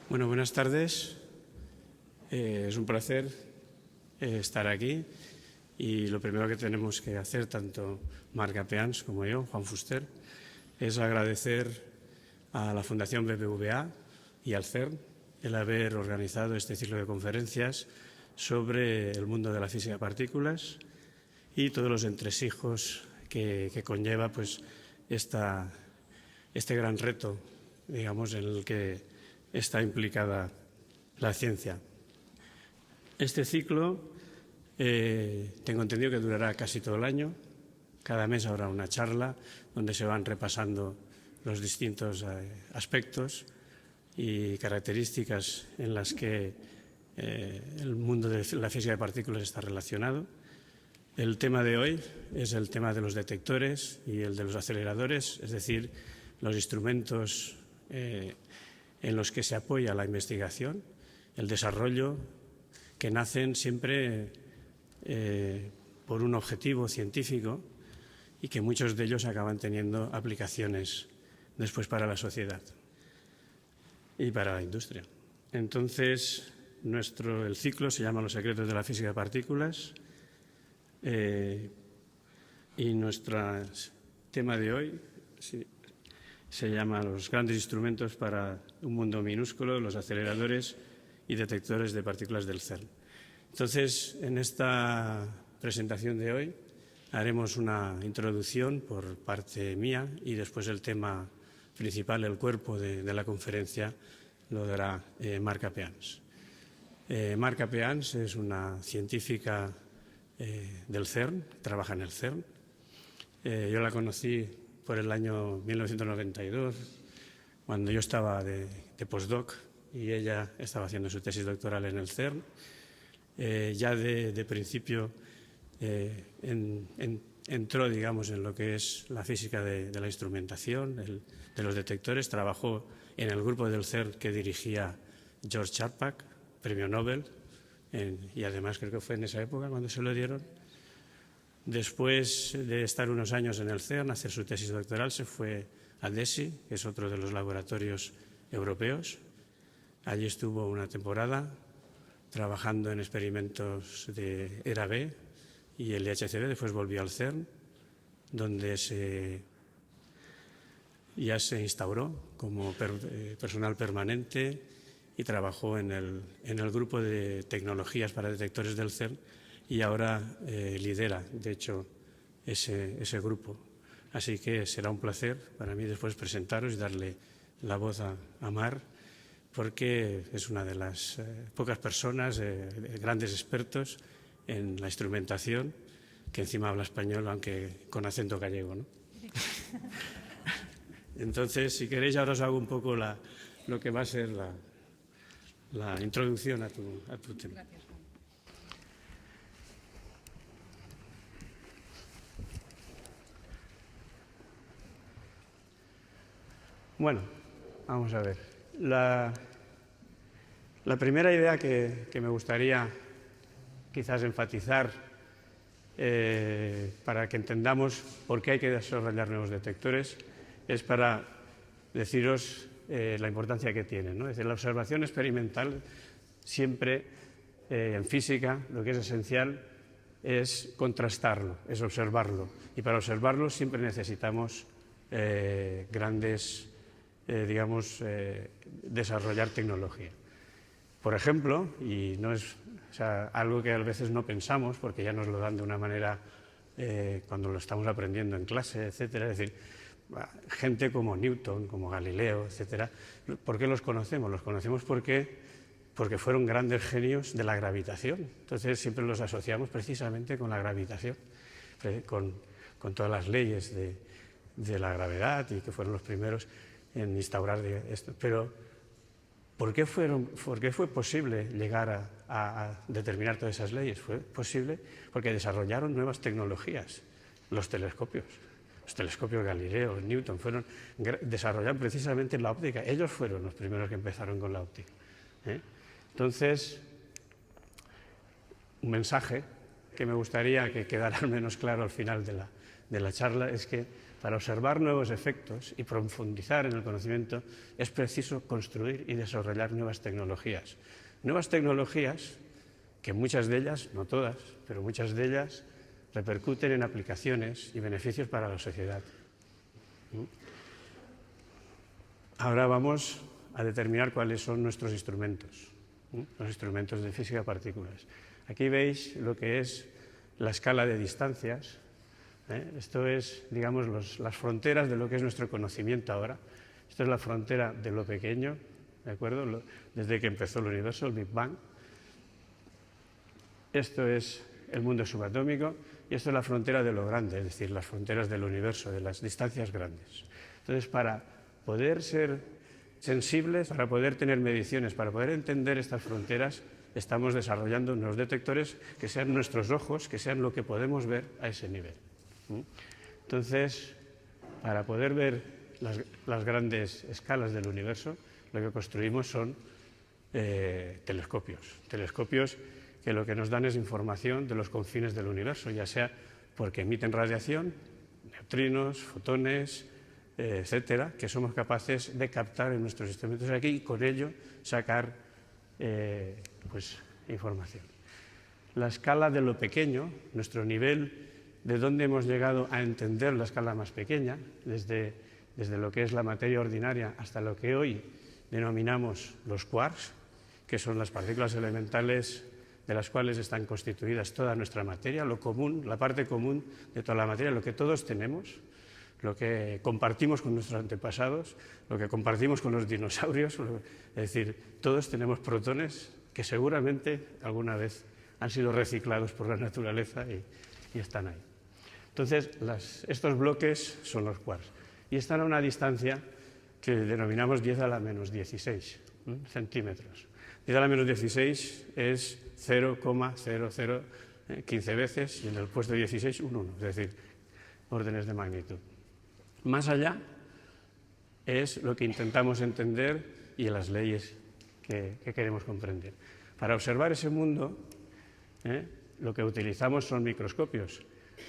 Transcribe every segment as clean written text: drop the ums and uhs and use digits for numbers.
Bueno, buenas tardes. Es un placer estar aquí y lo primero que tenemos que hacer, tanto Marc Apeans como yo, Juan Fuster, es agradecer a la Fundación BBVA y al CERN el haber organizado este ciclo de conferencias sobre el mundo de la física de partículas y todos los entresijos que conlleva pues, este gran reto, digamos, en el que está implicada la ciencia. Este ciclo tengo entendido que durará casi todo el año. Cada mes habrá una charla donde se van repasando los distintos aspectos y características en las que el mundo de la física de partículas está relacionado. El tema de hoy es el tema de los detectores y el de los aceleradores, es decir, los instrumentos en los que se apoya la investigación, el desarrollo, que nacen siempre por un objetivo científico y que muchos de ellos acaban teniendo aplicaciones después para la sociedad y para la industria. Entonces, el ciclo se llama Los secretos de la física de partículas y nuestro tema de hoy se llama Los grandes instrumentos para un mundo minúsculo, los aceleradores y detectores de partículas del CERN. Entonces, en esta presentación de hoy haremos una introducción por parte mía y después el tema principal, el cuerpo de la conferencia, lo dará Marc Apeans. Marc Apeans es una científica del CERN, trabaja en el CERN. Yo la conocí por el año 1992, cuando yo estaba de postdoc y ella estaba haciendo su tesis doctoral en el CERN. Ya de principio entró, digamos, en lo que es la física de la instrumentación, de los detectores. Trabajó en el grupo del CERN que dirigía George Chapak, premio Nobel, y además creo que fue en esa época cuando se lo dieron. Después de estar unos años en el CERN, hacer su tesis doctoral, se fue a DESY, que es otro de los laboratorios europeos. Allí estuvo una temporada trabajando en experimentos de ERA B y el LHCb. Después volvió al CERN, donde ya se instauró como personal permanente y trabajó en el grupo de tecnologías para detectores del CERN y ahora lidera, de hecho, ese grupo. Así que será un placer para mí después presentaros y darle la voz a Mar, porque es una de las pocas personas, grandes expertos en la instrumentación, que encima habla español, aunque con acento gallego, ¿no? Entonces, si queréis, ahora os hago un poco lo que va a ser la introducción a tu tema. Gracias, Juan. Bueno, vamos a ver. La primera idea que me gustaría quizás enfatizar para que entendamos por qué hay que desarrollar nuevos detectores es para deciros la importancia que tienen, ¿no? Es decir, la observación experimental siempre en física lo que es esencial es contrastarlo, es observarlo. Y para observarlo siempre necesitamos desarrollar tecnología. Por ejemplo, y no es algo que a veces no pensamos, porque ya nos lo dan de una manera cuando lo estamos aprendiendo en clase, etcétera, es decir, gente como Newton, como Galileo, etcétera. ¿Por qué los conocemos? Los conocemos porque fueron grandes genios de la gravitación. Entonces siempre los asociamos precisamente con la gravitación, con todas las leyes de la gravedad y que fueron los primeros en instaurar esto. Pero ¿por qué fue posible llegar a determinar todas esas leyes? Fue posible porque desarrollaron nuevas tecnologías, los telescopios. Los telescopios Galileo, Newton, desarrollaron precisamente la óptica. Ellos fueron los primeros que empezaron con la óptica. Entonces, un mensaje que me gustaría que quedara al menos claro al final de la charla es que Para observar nuevos efectos y profundizar en el conocimiento es preciso construir y desarrollar nuevas tecnologías. Nuevas tecnologías que muchas de ellas, no todas, pero muchas de ellas repercuten en aplicaciones y beneficios para la sociedad. Ahora vamos a determinar cuáles son nuestros instrumentos, los instrumentos de física de partículas. Aquí veis lo que es la escala de distancias. Esto es, digamos, las fronteras de lo que es nuestro conocimiento ahora. Esto es la frontera de lo pequeño, ¿de acuerdo? Desde que empezó el universo, el Big Bang. Esto es el mundo subatómico y esto es la frontera de lo grande, es decir, las fronteras del universo, de las distancias grandes. Entonces, para poder ser sensibles, para poder tener mediciones, para poder entender estas fronteras, estamos desarrollando unos detectores que sean nuestros ojos, que sean lo que podemos ver a ese nivel. Entonces, para poder ver las grandes escalas del universo, lo que construimos son telescopios que lo que nos dan es información de los confines del universo, ya sea porque emiten radiación, neutrinos, fotones, etcétera, que somos capaces de captar en nuestros instrumentos aquí y con ello sacar información. La escala de lo pequeño, nuestro nivel de dónde hemos llegado a entender la escala más pequeña, desde lo que es la materia ordinaria hasta lo que hoy denominamos los quarks, que son las partículas elementales de las cuales están constituidas toda nuestra materia, lo común, la parte común de toda la materia, lo que todos tenemos, lo que compartimos con nuestros antepasados, lo que compartimos con los dinosaurios, es decir, todos tenemos protones que seguramente alguna vez han sido reciclados por la naturaleza y están ahí. Entonces, estos bloques son los quarks y están a una distancia que denominamos 10 a la menos 16 centímetros. 10 a la menos 16 es 0,0015 veces y en el puesto 16 un 1, es decir, órdenes de magnitud. Más allá es lo que intentamos entender y las leyes que queremos comprender. Para observar ese mundo, lo que utilizamos son microscopios,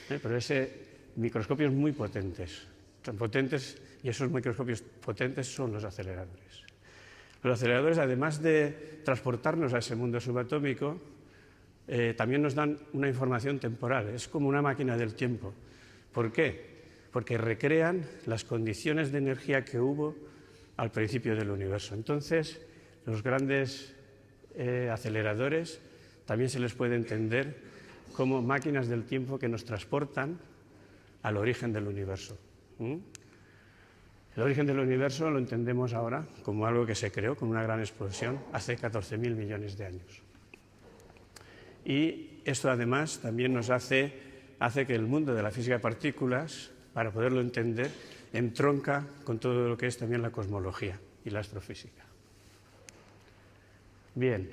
pero microscopios muy potentes, tan potentes, y esos microscopios potentes son los aceleradores. Los aceleradores, además de transportarnos a ese mundo subatómico, también nos dan una información temporal, es como una máquina del tiempo. ¿Por qué? Porque recrean las condiciones de energía que hubo al principio del universo. Entonces, los grandes aceleradores también se les puede entender como máquinas del tiempo que nos transportan al origen del universo. El origen del universo lo entendemos ahora como algo que se creó con una gran explosión hace 14.000 millones de años. Y esto además también nos hace que el mundo de la física de partículas, para poderlo entender, entronca con todo lo que es también la cosmología y la astrofísica. Bien,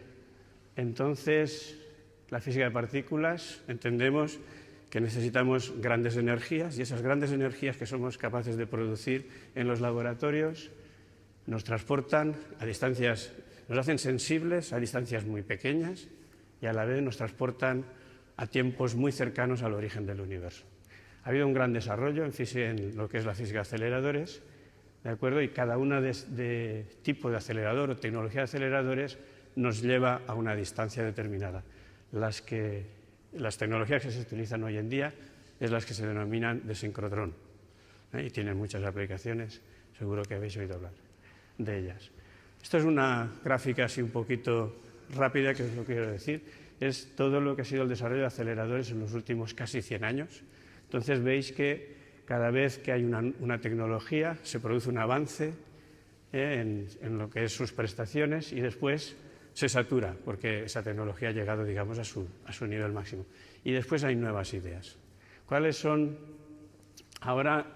entonces la física de partículas entendemos que necesitamos grandes energías y esas grandes energías que somos capaces de producir en los laboratorios nos transportan a distancias, nos hacen sensibles a distancias muy pequeñas y a la vez nos transportan a tiempos muy cercanos al origen del universo. Ha habido un gran desarrollo en lo que es la física de aceleradores, ¿de acuerdo? Y cada una de tipo de acelerador o tecnología de aceleradores nos lleva a una distancia determinada. Las tecnologías que se utilizan hoy en día es las que se denominan de sincrotrón, y tienen muchas aplicaciones, seguro que habéis oído hablar de ellas. Esto es una gráfica así un poquito rápida, que os lo quiero decir, es todo lo que ha sido el desarrollo de aceleradores en los últimos casi 100 años. Entonces veis que cada vez que hay una tecnología se produce un avance en lo que es sus prestaciones y después se satura, porque esa tecnología ha llegado, digamos, a su nivel máximo. Y después hay nuevas ideas. ¿Cuáles son? Ahora,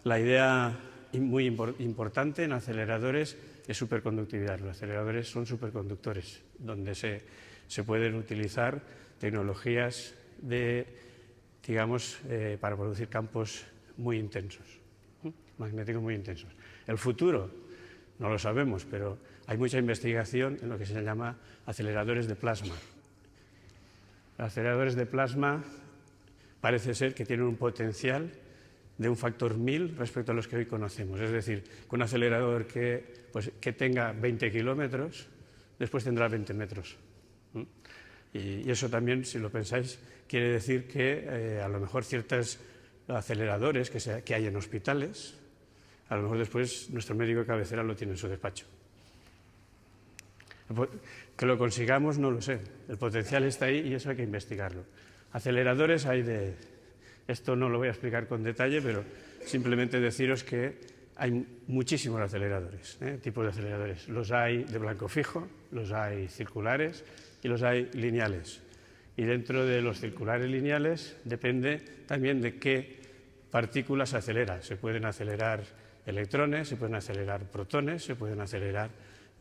la idea muy importante en aceleradores es superconductividad. Los aceleradores son superconductores, donde se pueden utilizar tecnologías para producir campos muy intensos, magnéticos muy intensos. El futuro no lo sabemos, pero hay mucha investigación en lo que se llama aceleradores de plasma. Los aceleradores de plasma parece ser que tienen un potencial de un factor 1000 respecto a los que hoy conocemos. Es decir, con un acelerador que tenga 20 kilómetros, después tendrá 20 metros. Y eso también, si lo pensáis, quiere decir que a lo mejor ciertos aceleradores que hay en hospitales, a lo mejor después nuestro médico de cabecera lo tiene en su despacho. Que lo consigamos, no lo sé. El potencial está ahí y eso hay que investigarlo. Aceleradores hay de... Esto no lo voy a explicar con detalle, pero simplemente deciros que hay muchísimos aceleradores, tipos de aceleradores. Los hay de blanco fijo, los hay circulares y los hay lineales. Y dentro de los circulares lineales depende también de qué partículas se acelera. Se pueden acelerar electrones, se pueden acelerar protones, se pueden acelerar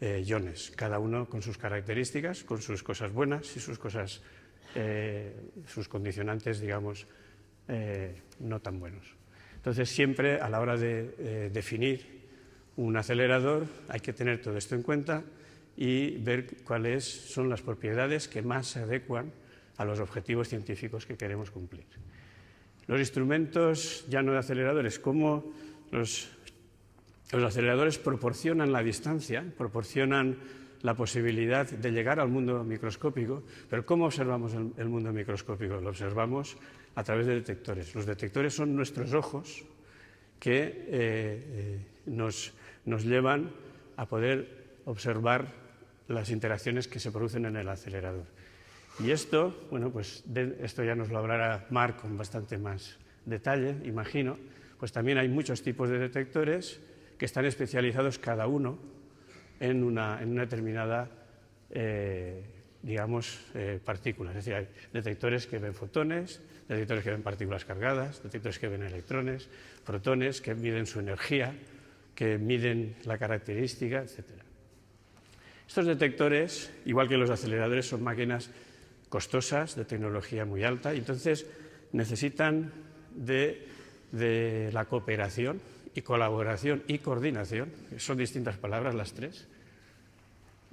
iones, cada uno con sus características, con sus cosas buenas y sus cosas, sus condicionantes, digamos, no tan buenos. Entonces, siempre a la hora de definir un acelerador hay que tener todo esto en cuenta y ver cuáles son las propiedades que más se adecuan a los objetivos científicos que queremos cumplir. Los instrumentos ya no de aceleradores, como los aceleradores proporcionan la distancia, proporcionan la posibilidad de llegar al mundo microscópico, pero ¿cómo observamos el mundo microscópico? Lo observamos a través de detectores. Los detectores son nuestros ojos que nos llevan a poder observar las interacciones que se producen en el acelerador. Y esto, bueno, pues esto ya nos lo hablará Marc con bastante más detalle, imagino, pues también hay muchos tipos de detectores que están especializados cada uno en una determinada, digamos, partícula. Es decir, hay detectores que ven fotones, detectores que ven partículas cargadas, detectores que ven electrones, protones, que miden su energía, que miden la característica, etc. Estos detectores, igual que los aceleradores, son máquinas costosas, de tecnología muy alta, y entonces necesitan de la cooperación y colaboración y coordinación, son distintas palabras las tres,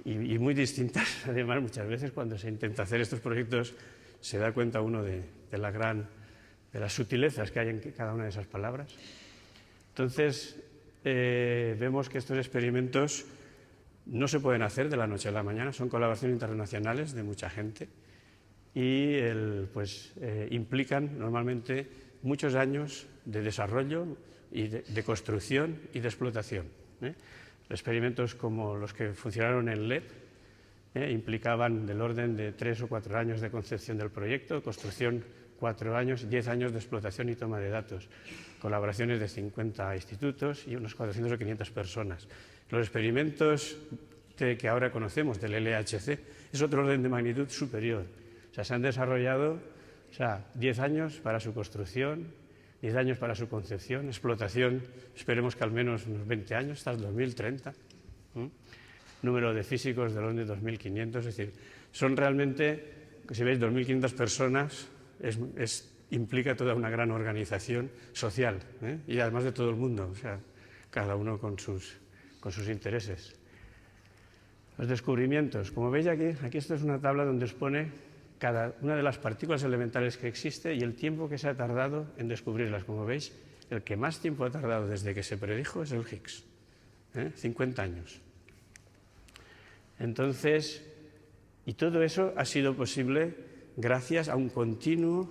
y muy distintas, además, muchas veces cuando se intenta hacer estos proyectos se da cuenta uno de las sutilezas que hay en cada una de esas palabras. Entonces, vemos que estos experimentos no se pueden hacer de la noche a la mañana, son colaboraciones internacionales de mucha gente y implican normalmente muchos años de desarrollo y de construcción y de explotación. Experimentos como los que funcionaron en LEP implicaban del orden de 3 o 4 años de concepción del proyecto, construcción 4 años, 10 años de explotación y toma de datos, colaboraciones de 50 institutos y unos 400 o 500 personas. Los experimentos que ahora conocemos del LHC es otro orden de magnitud superior. O sea, se han desarrollado 10 años para su construcción, 10 años para su concepción, explotación, esperemos que al menos unos 20 años, hasta el 2030. Número de físicos del orden de 2.500, es decir, son realmente, si veis, 2.500 personas, implica toda una gran organización social, y además de todo el mundo, o sea, cada uno con sus intereses. Los descubrimientos, como veis aquí esto es una tabla donde os pone cada una de las partículas elementales que existe y el tiempo que se ha tardado en descubrirlas. Como veis, el que más tiempo ha tardado desde que se predijo es el Higgs, 50 años. Entonces, y todo eso ha sido posible gracias a una continua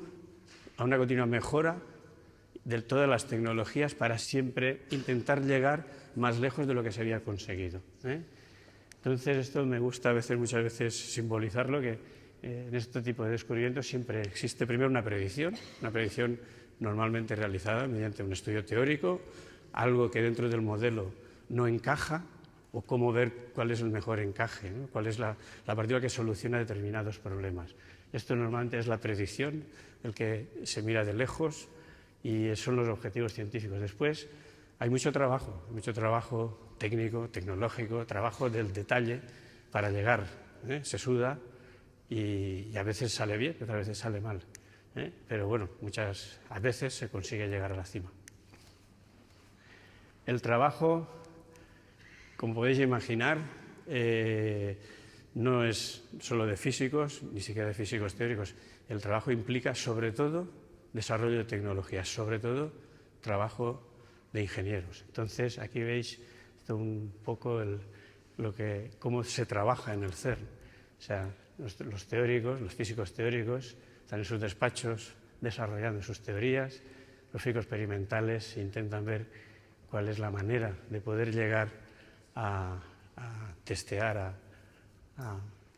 mejora de todas las tecnologías para siempre intentar llegar más lejos de lo que se había conseguido. Entonces, esto me gusta muchas veces simbolizarlo, que en este tipo de descubrimientos siempre existe primero una predicción normalmente realizada mediante un estudio teórico, algo que dentro del modelo no encaja, o cómo ver cuál es el mejor encaje, cuál es la partícula que soluciona determinados problemas. Esto normalmente es la predicción, el que se mira de lejos, y son los objetivos científicos. Después hay mucho trabajo técnico, tecnológico, trabajo del detalle para llegar. Se suda y a veces sale bien, otras veces sale mal. Pero bueno, a veces se consigue llegar a la cima. El trabajo, como podéis imaginar, no es solo de físicos, ni siquiera de físicos teóricos. El trabajo implica, sobre todo, desarrollo de tecnologías, sobre todo trabajo de ingenieros. Entonces, aquí veis un poco cómo se trabaja en el CERN. O sea, los teóricos, los físicos teóricos, están en sus despachos desarrollando sus teorías. Los físicos experimentales intentan ver cuál es la manera de poder llegar a testear,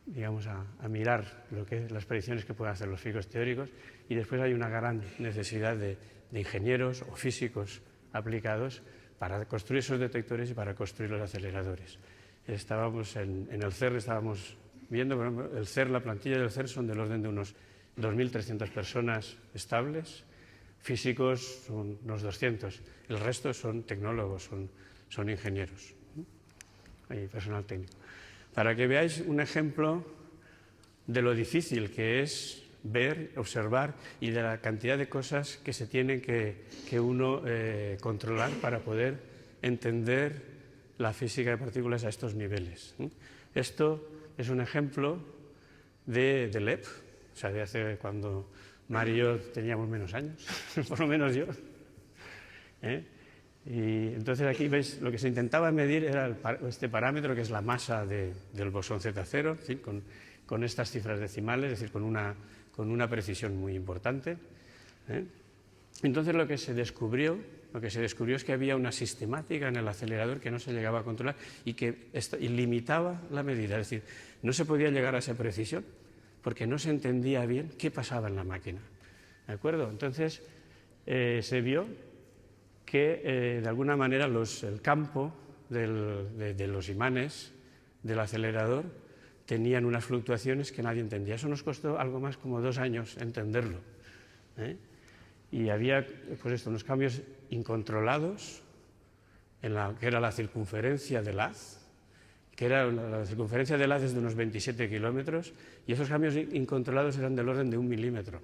digamos, a mirar las predicciones que pueden hacer los físicos teóricos, y después hay una gran necesidad de ingenieros o físicos aplicados para construir esos detectores y para construir los aceleradores. Estábamos en el CERN, estábamos viendo, por ejemplo, el CERN, la plantilla del CERN son del orden de unos 2.300 personas estables, físicos son unos 200, el resto son tecnólogos, son ingenieros y personal técnico. Para que veáis un ejemplo de lo difícil que es ver, observar, y de la cantidad de cosas que se tienen que uno controlar para poder entender la física de partículas a estos niveles. Esto es un ejemplo de LEP, o sea, de hace cuando Mar y yo teníamos menos años, por lo menos yo. Y entonces aquí veis, lo que se intentaba medir era este parámetro, que es la masa del bosón Z0, ¿sí? con estas cifras decimales, es decir, con una precisión muy importante. Entonces lo que se descubrió es que había una sistemática en el acelerador que no se llegaba a controlar y que limitaba la medida, es decir, no se podía llegar a esa precisión porque no se entendía bien qué pasaba en la máquina. ¿De acuerdo? Entonces se vio que de alguna manera el campo de los imanes del acelerador tenían unas fluctuaciones que nadie entendía. Eso nos costó algo más como 2 años entenderlo. Y había unos cambios incontrolados que era la circunferencia del haz, que era la circunferencia del haz es de unos 27 kilómetros, y esos cambios incontrolados eran del orden de 1 milímetro.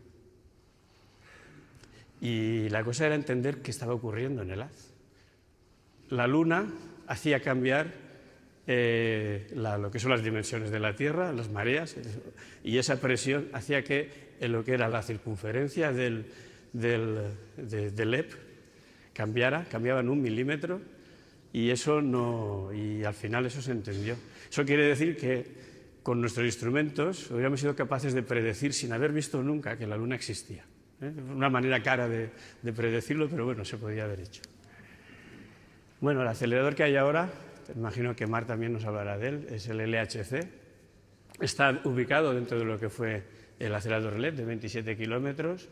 Y la cosa era entender qué estaba ocurriendo en el haz. La Luna hacía cambiar lo que son las dimensiones de la Tierra, las mareas, y esa presión hacía que lo que era la circunferencia del LEP cambiaba en 1 milímetro, y al final eso se entendió. Eso quiere decir que con nuestros instrumentos hubiéramos sido capaces de predecir, sin haber visto nunca que la Luna existía. Una manera cara de predecirlo, pero bueno, se podía haber hecho. Bueno, el acelerador que hay ahora, imagino que Mar también nos hablará de él, es el LHC. Está ubicado dentro de lo que fue el acelerador LEP de 27 kilómetros,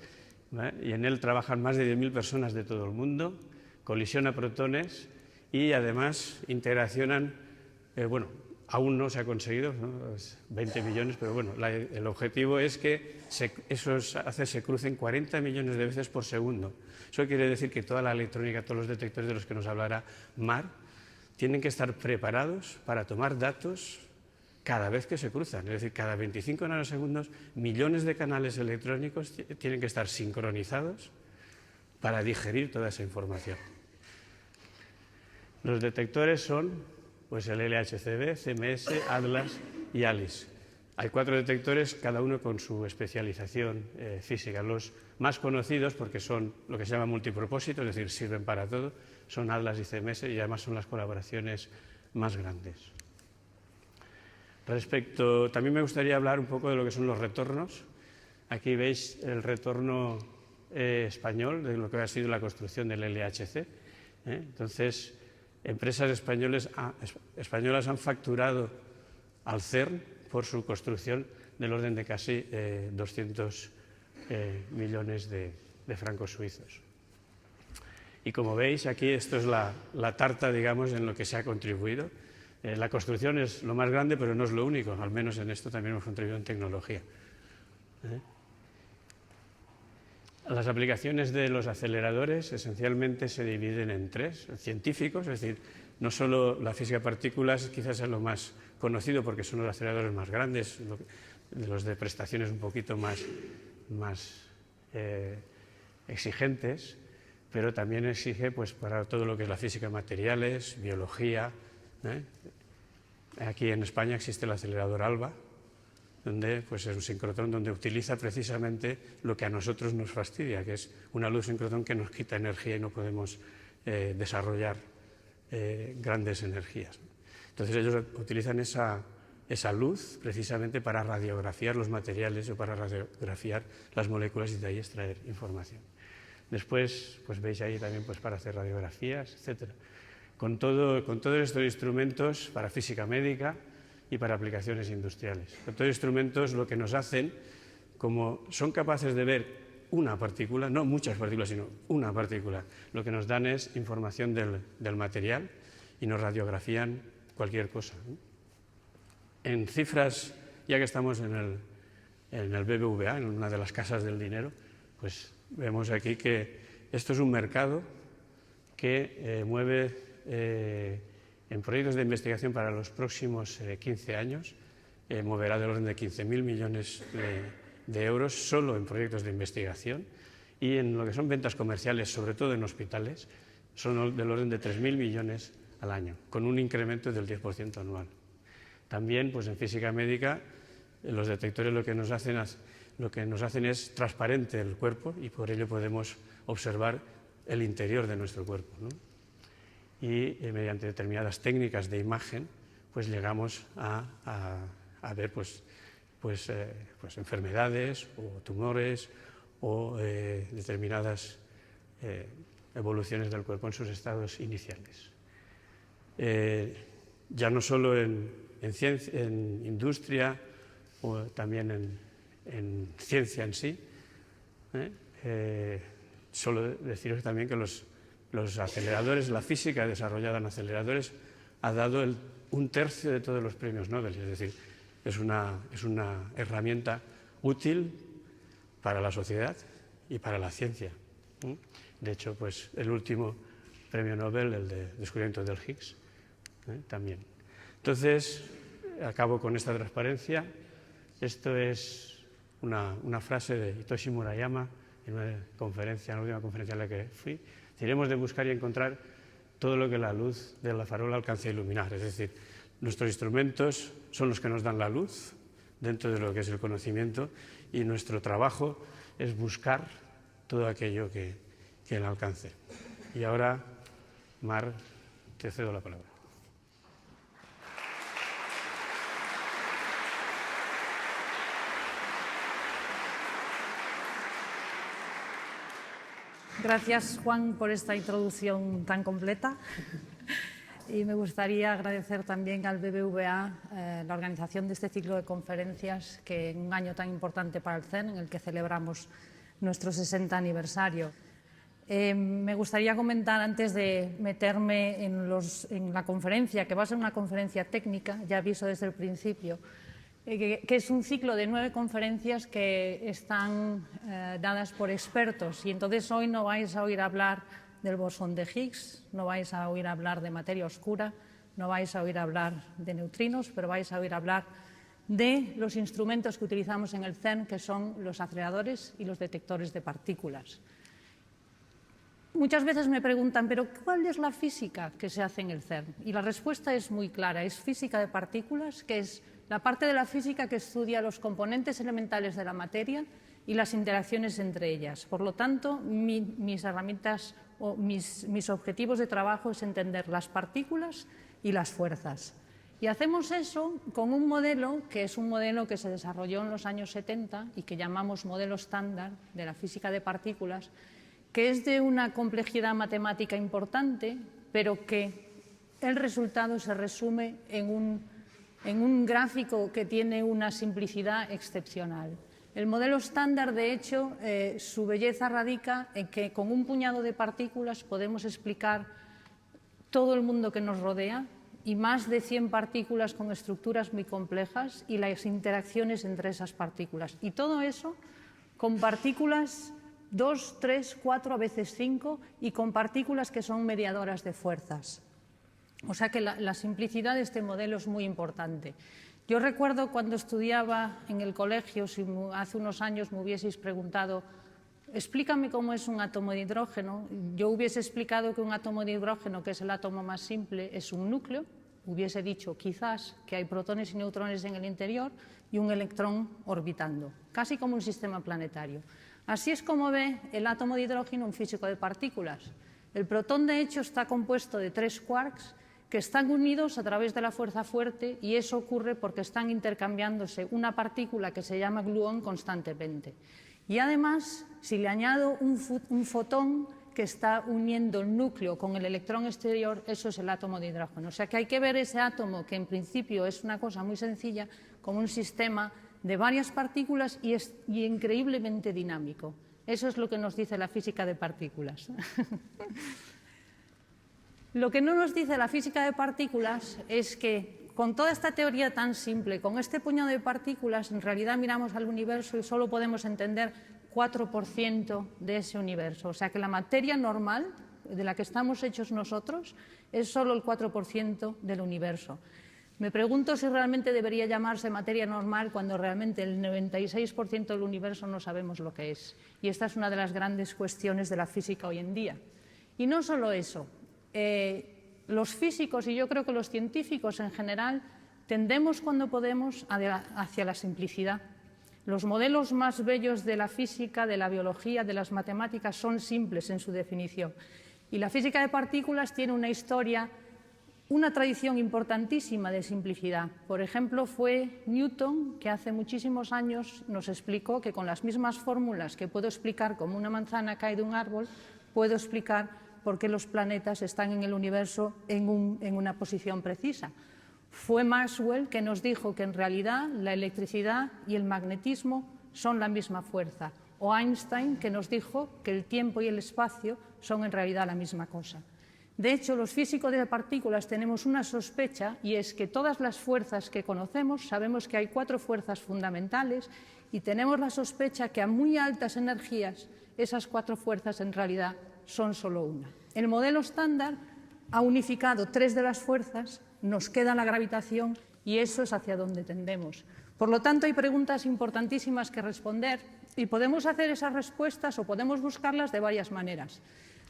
y en él trabajan más de 10.000 personas de todo el mundo, colisiona protones y además integracionan, aún no se ha conseguido, ¿no? 20 millones, pero bueno, el objetivo es que esos haces se crucen 40 millones de veces por segundo. Eso quiere decir que toda la electrónica, todos los detectores de los que nos hablará Mar, tienen que estar preparados para tomar datos cada vez que se cruzan. Es decir, cada 25 nanosegundos, millones de canales electrónicos tienen que estar sincronizados para digerir toda esa información. Los detectores son el LHCb, CMS, ATLAS y ALICE. Hay 4 detectores, cada uno con su especialización física. Los más conocidos, porque son lo que se llama multipropósito, es decir, sirven para todo, son ATLAS y CMS, y además son las colaboraciones más grandes. También me gustaría hablar un poco de lo que son los retornos. Aquí veis el retorno español de lo que ha sido la construcción del LHC. Entonces, empresas españolas han facturado al CERN por su construcción del orden de casi 200 millones de francos suizos. Y como veis, aquí esto es la tarta, digamos, en lo que se ha contribuido. La construcción es lo más grande, pero no es lo único. Al menos en esto también hemos contribuido en tecnología. Las aplicaciones de los aceleradores esencialmente se dividen en 3. Científicos, es decir, no solo la física de partículas quizás es lo más conocido porque son los aceleradores más grandes, los de prestaciones un poquito más exigentes, pero también exige para todo lo que es la física de materiales, biología. Aquí en España existe el acelerador ALBA, donde pues, es un sincrotrón donde utiliza precisamente lo que a nosotros nos fastidia, que es una luz sincrotrón que nos quita energía y no podemos desarrollar grandes energías. Entonces ellos utilizan esa luz precisamente para radiografiar los materiales o para radiografiar las moléculas y de ahí extraer información. Después pues veis ahí también pues, para hacer radiografías, etc. Con todos estos instrumentos para física médica y para aplicaciones industriales. Con todos instrumentos lo que nos hacen, como son capaces de ver una partícula, no muchas partículas, sino una partícula, lo que nos dan es información del material y nos radiografían cualquier cosa. En cifras, ya que estamos en el BBVA, en una de las casas del dinero, pues vemos aquí que esto es un mercado que mueve en proyectos de investigación para los próximos 15 años, moverá del orden de 15.000 millones de euros solo en proyectos de investigación, y en lo que son ventas comerciales, sobre todo en hospitales, son del orden de 3.000 millones al año, con un incremento del 10% anual. También pues, en física médica, los detectores lo que nos hacen es transparente el cuerpo y por ello podemos observar el interior de nuestro cuerpo, ¿no? Y mediante determinadas técnicas de imagen pues llegamos a ver pues enfermedades o tumores o determinadas evoluciones del cuerpo en sus estados iniciales. Ya no solo en industria o también en ciencia en sí, solo deciros también que los aceleradores, la física desarrollada en aceleradores ha dado un tercio de todos los premios Nobel, es decir, es una herramienta útil para la sociedad y para la ciencia. De hecho, pues el último premio Nobel, el de descubrimiento del Higgs, también. Entonces, acabo con esta transparencia. Esto es una frase de Hitoshi Murayama en una conferencia, en la última conferencia a la que fui. Iremos de buscar y encontrar todo lo que la luz de la farola alcance a iluminar. Es decir, nuestros instrumentos son los que nos dan la luz dentro de lo que es el conocimiento y nuestro trabajo es buscar todo aquello que el alcance. Y ahora, Mar, te cedo la palabra. Gracias, Juan, por esta introducción tan completa. Y me gustaría agradecer también al BBVA la organización de este ciclo de conferencias, que en un año tan importante para el CERN, en el que celebramos nuestro 60 aniversario. Me gustaría comentar, antes de meterme en la conferencia, que va a ser una conferencia técnica, ya aviso desde el principio, que es un ciclo de 9 conferencias que están dadas por expertos, y entonces hoy no vais a oír hablar del bosón de Higgs, no vais a oír hablar de materia oscura, no vais a oír hablar de neutrinos, pero vais a oír hablar de los instrumentos que utilizamos en el CERN, que son los aceleradores y los detectores de partículas. Muchas veces me preguntan, ¿pero cuál es la física que se hace en el CERN? Y la respuesta es muy clara, es física de partículas, que es la parte de la física que estudia los componentes elementales de la materia y las interacciones entre ellas. Por lo tanto, mis herramientas o mis objetivos de trabajo es entender las partículas y las fuerzas. Y hacemos eso con un modelo que es un modelo que se desarrolló en los años 70 y que llamamos modelo estándar de la física de partículas, que es de una complejidad matemática importante, pero que el resultado se resume en un gráfico que tiene una simplicidad excepcional. El modelo estándar, de hecho, su belleza radica en que con un puñado de partículas podemos explicar todo el mundo que nos rodea y más de 100 partículas con estructuras muy complejas y las interacciones entre esas partículas. Y todo eso con partículas 2, 3, 4, a veces 5, y con partículas que son mediadoras de fuerzas. O sea que la simplicidad de este modelo es muy importante. Yo recuerdo cuando estudiaba en el colegio, si hace unos años me hubieseis preguntado, explícame cómo es un átomo de hidrógeno, yo hubiese explicado que un átomo de hidrógeno, que es el átomo más simple, es un núcleo, hubiese dicho quizás que hay protones y neutrones en el interior y un electrón orbitando, casi como un sistema planetario. Así es como ve el átomo de hidrógeno un físico de partículas. El protón, de hecho, está compuesto de 3 quarks que están unidos a través de la fuerza fuerte, y eso ocurre porque están intercambiándose una partícula que se llama gluón constantemente. Y además, si le añado un fotón que está uniendo el núcleo con el electrón exterior, eso es el átomo de hidrógeno. O sea que hay que ver ese átomo, que en principio es una cosa muy sencilla, como un sistema de varias partículas y increíblemente dinámico. Eso es lo que nos dice la física de partículas. Lo que no nos dice la física de partículas es que con toda esta teoría tan simple, con este puñado de partículas, en realidad miramos al universo y solo podemos entender 4% de ese universo. O sea que la materia normal, de la que estamos hechos nosotros, es solo el 4% del universo. Me pregunto si realmente debería llamarse materia normal cuando realmente el 96% del universo no sabemos lo que es. Y esta es una de las grandes cuestiones de la física hoy en día. Y no solo eso. Los físicos, y yo creo que los científicos en general, tendemos cuando podemos hacia la simplicidad. Los modelos más bellos de la física, de la biología, de las matemáticas son simples en su definición. Y la física de partículas tiene una historia, una tradición importantísima de simplicidad. Por ejemplo, fue Newton que hace muchísimos años nos explicó que con las mismas fórmulas que puedo explicar cómo una manzana cae de un árbol, puedo explicar por qué los planetas están en el universo en una posición precisa. Fue Maxwell que nos dijo que en realidad la electricidad y el magnetismo son la misma fuerza. O Einstein que nos dijo que el tiempo y el espacio son en realidad la misma cosa. De hecho, los físicos de partículas tenemos una sospecha, y es que todas las fuerzas que conocemos, sabemos que hay 4 fuerzas fundamentales, y tenemos la sospecha que a muy altas energías esas 4 fuerzas en realidad son solo una. El modelo estándar ha unificado 3 de las fuerzas, nos queda la gravitación y eso es hacia donde tendemos. Por lo tanto, hay preguntas importantísimas que responder y podemos hacer esas respuestas o podemos buscarlas de varias maneras.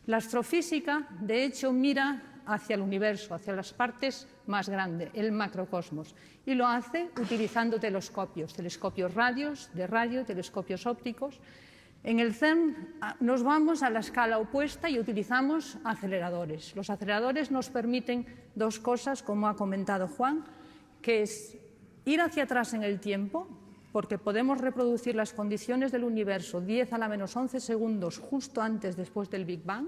La astrofísica, de hecho, mira hacia el universo, hacia las partes más grandes, el macrocosmos, y lo hace utilizando telescopios, telescopios de radio, telescopios ópticos. En el CERN nos vamos a la escala opuesta y utilizamos aceleradores. Los aceleradores nos permiten 2 cosas, como ha comentado Juan, que es ir hacia atrás en el tiempo, porque podemos reproducir las condiciones del universo 10 a la menos 11 segundos justo antes después del Big Bang,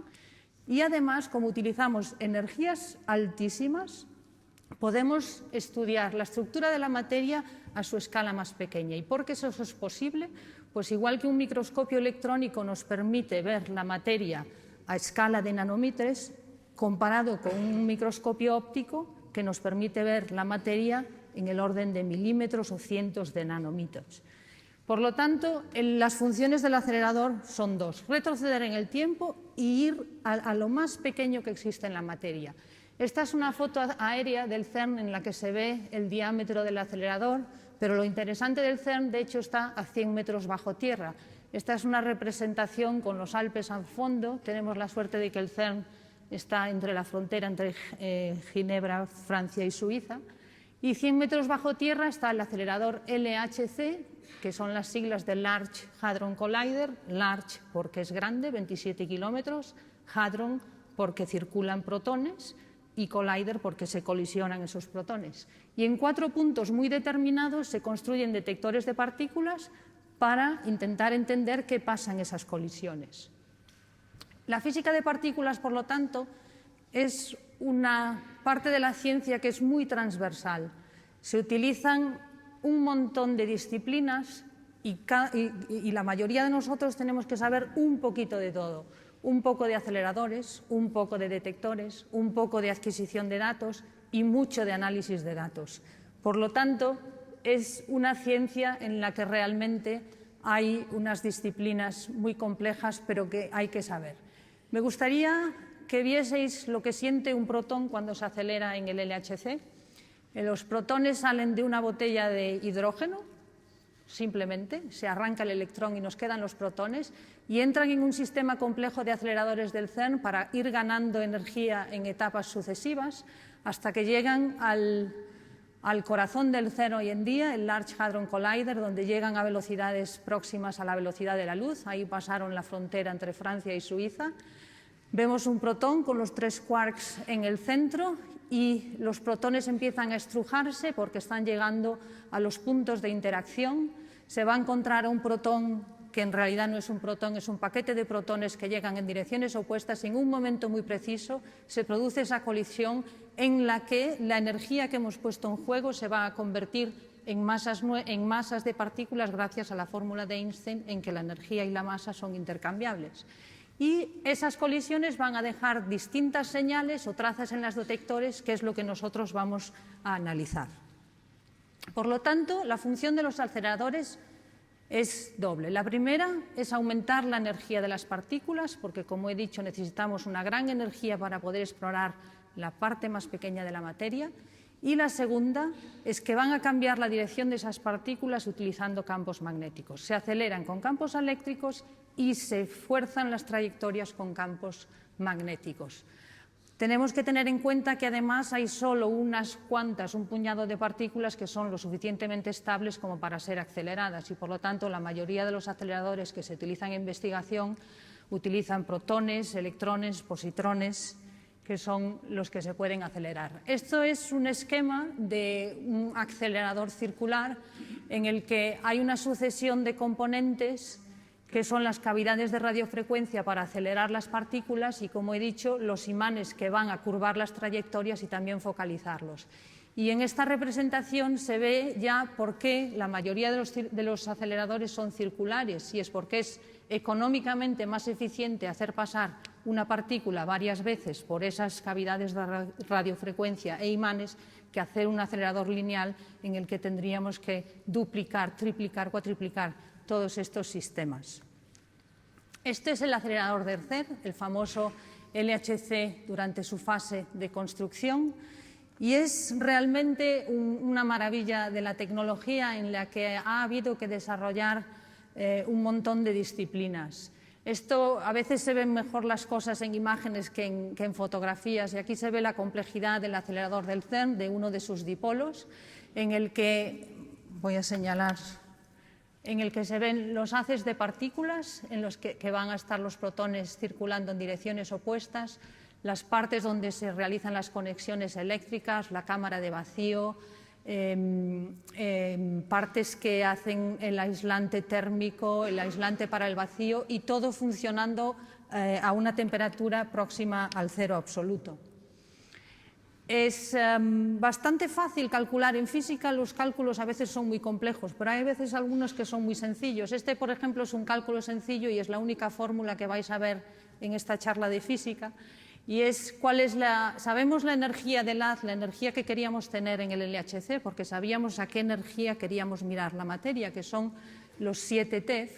y además, como utilizamos energías altísimas, podemos estudiar la estructura de la materia a su escala más pequeña. ¿Y por qué eso es posible? Pues igual que un microscopio electrónico nos permite ver la materia a escala de nanómetros, comparado con un microscopio óptico que nos permite ver la materia en el orden de milímetros o cientos de nanómetros. Por lo tanto, las funciones del acelerador son 2, retroceder en el tiempo y ir a lo más pequeño que existe en la materia. Esta es una foto aérea del CERN en la que se ve el diámetro del acelerador, pero lo interesante del CERN, de hecho, está a 100 metros bajo tierra. Esta es una representación con los Alpes al fondo. Tenemos la suerte de que el CERN está entre la frontera entre Ginebra, Francia y Suiza. Y 100 metros bajo tierra está el acelerador LHC, que son las siglas de Large Hadron Collider. Large porque es grande, 27 kilómetros. Hadron porque circulan protones. Y Collider porque se colisionan esos protones. Y en 4 puntos muy determinados se construyen detectores de partículas para intentar entender qué pasa en esas colisiones. La física de partículas, por lo tanto, es una parte de la ciencia que es muy transversal. Se utilizan un montón de disciplinas y la mayoría de nosotros tenemos que saber un poquito de todo. Un poco de aceleradores, un poco de detectores, un poco de adquisición de datos y mucho de análisis de datos. Por lo tanto, es una ciencia en la que realmente hay unas disciplinas muy complejas, pero que hay que saber. Me gustaría que vieseis lo que siente un protón cuando se acelera en el LHC. Los protones salen de una botella de hidrógeno, simplemente, se arranca el electrón y nos quedan los protones, y entran en un sistema complejo de aceleradores del CERN para ir ganando energía en etapas sucesivas hasta que llegan al corazón del CERN hoy en día, el Large Hadron Collider, donde llegan a velocidades próximas a la velocidad de la luz. Ahí pasaron la frontera entre Francia y Suiza. Vemos un protón con los 3 quarks en el centro y los protones empiezan a estrujarse porque están llegando a los puntos de interacción. Se va a encontrar un protón que en realidad no es un protón, es un paquete de protones que llegan en direcciones opuestas. En un momento muy preciso se produce esa colisión en la que la energía que hemos puesto en juego se va a convertir en masas de partículas gracias a la fórmula de Einstein en que la energía y la masa son intercambiables. Y esas colisiones van a dejar distintas señales o trazas en los detectores, que es lo que nosotros vamos a analizar. Por lo tanto, la función de los aceleradores es doble. La primera es aumentar la energía de las partículas, porque, como he dicho, necesitamos una gran energía para poder explorar la parte más pequeña de la materia. Y la segunda es que van a cambiar la dirección de esas partículas utilizando campos magnéticos. Se aceleran con campos eléctricos y se fuerzan las trayectorias con campos magnéticos. Tenemos que tener en cuenta que además hay solo unas cuantas, un puñado de partículas que son lo suficientemente estables como para ser aceleradas y por lo tanto la mayoría de los aceleradores que se utilizan en investigación utilizan protones, electrones, positrones, que son los que se pueden acelerar. Esto es un esquema de un acelerador circular en el que hay una sucesión de componentes que son las cavidades de radiofrecuencia para acelerar las partículas y, como he dicho, los imanes que van a curvar las trayectorias y también focalizarlos. Y en esta representación se ve ya por qué la mayoría de los aceleradores son circulares, y es porque es económicamente más eficiente hacer pasar una partícula varias veces por esas cavidades de radiofrecuencia e imanes que hacer un acelerador lineal en el que tendríamos que duplicar, triplicar, cuatriplicar todos estos sistemas. Este es el acelerador del CERN, el famoso LHC durante su fase de construcción, y es realmente una maravilla de la tecnología en la que ha habido que desarrollar un montón de disciplinas. Esto, a veces se ven mejor las cosas en imágenes que en fotografías, y aquí se ve la complejidad del acelerador del CERN, de uno de sus dipolos, en el que, voy a señalar, en el que se ven los haces de partículas en los que van a estar los protones circulando en direcciones opuestas, las partes donde se realizan las conexiones eléctricas, la cámara de vacío, partes que hacen el aislante térmico, el aislante para el vacío, y todo funcionando a una temperatura próxima al cero absoluto. Es bastante fácil calcular. En física los cálculos a veces son muy complejos, pero hay veces algunos que son muy sencillos. Este, por ejemplo, es un cálculo sencillo y es la única fórmula que vais a ver en esta charla de física. Y es sabemos la energía del haz, la energía que queríamos tener en el LHC, porque sabíamos a qué energía queríamos mirar la materia, que son los 7 TeV.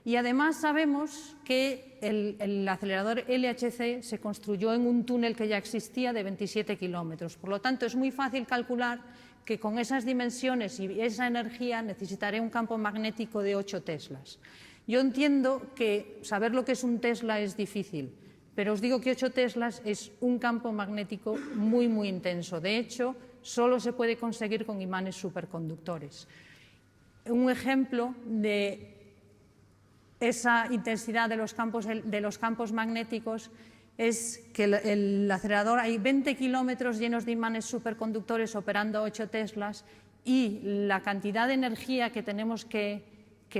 Y además sabemos que el acelerador LHC se construyó en un túnel que ya existía de 27 kilómetros. Por lo tanto, es muy fácil calcular que con esas dimensiones y esa energía necesitaré un campo magnético de 8 teslas. Yo entiendo que saber lo que es un tesla es difícil, pero os digo que 8 teslas es un campo magnético muy, muy intenso. De hecho, solo se puede conseguir con imanes superconductores. Un ejemplo de esa intensidad de los campos magnéticos es que el acelerador, hay 20 kilómetros llenos de imanes superconductores operando a 8 teslas, y la cantidad de energía que tenemos que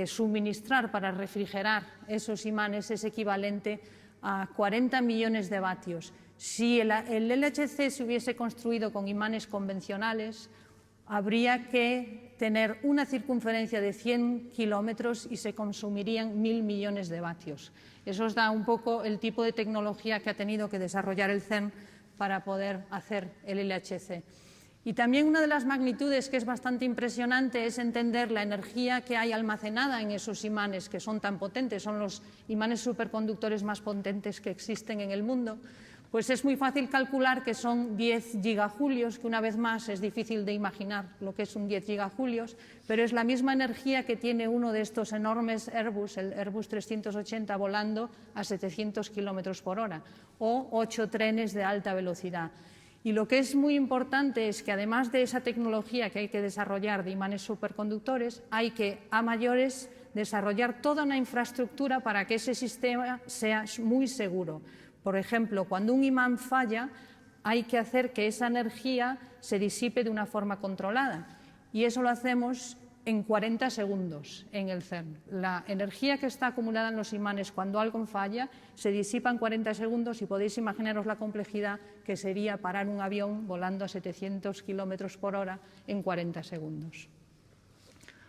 suministrar para refrigerar esos imanes es equivalente a 40 millones de vatios. Si el LHC se hubiese construido con imanes convencionales, habría que tener una circunferencia de 100 kilómetros y se consumirían 1.000 millones de vatios. Eso os da un poco el tipo de tecnología que ha tenido que desarrollar el CERN para poder hacer el LHC. Y también una de las magnitudes que es bastante impresionante es entender la energía que hay almacenada en esos imanes que son tan potentes, son los imanes superconductores más potentes que existen en el mundo, Pues es muy fácil calcular que son 10 gigajulios, que una vez más es difícil de imaginar lo que es un 10 gigajulios, pero es la misma energía que tiene uno de estos enormes Airbus, el Airbus 380, volando a 700 kilómetros por hora, o 8 trenes de alta velocidad. Y lo que es muy importante es que además de esa tecnología que hay que desarrollar de imanes superconductores, hay que, a mayores, desarrollar toda una infraestructura para que ese sistema sea muy seguro. Por ejemplo, cuando un imán falla, hay que hacer que esa energía se disipe de una forma controlada. Y eso lo hacemos en 40 segundos en el CERN. La energía que está acumulada en los imanes cuando algo falla se disipa en 40 segundos y podéis imaginaros la complejidad que sería parar un avión volando a 700 kilómetros por hora en 40 segundos.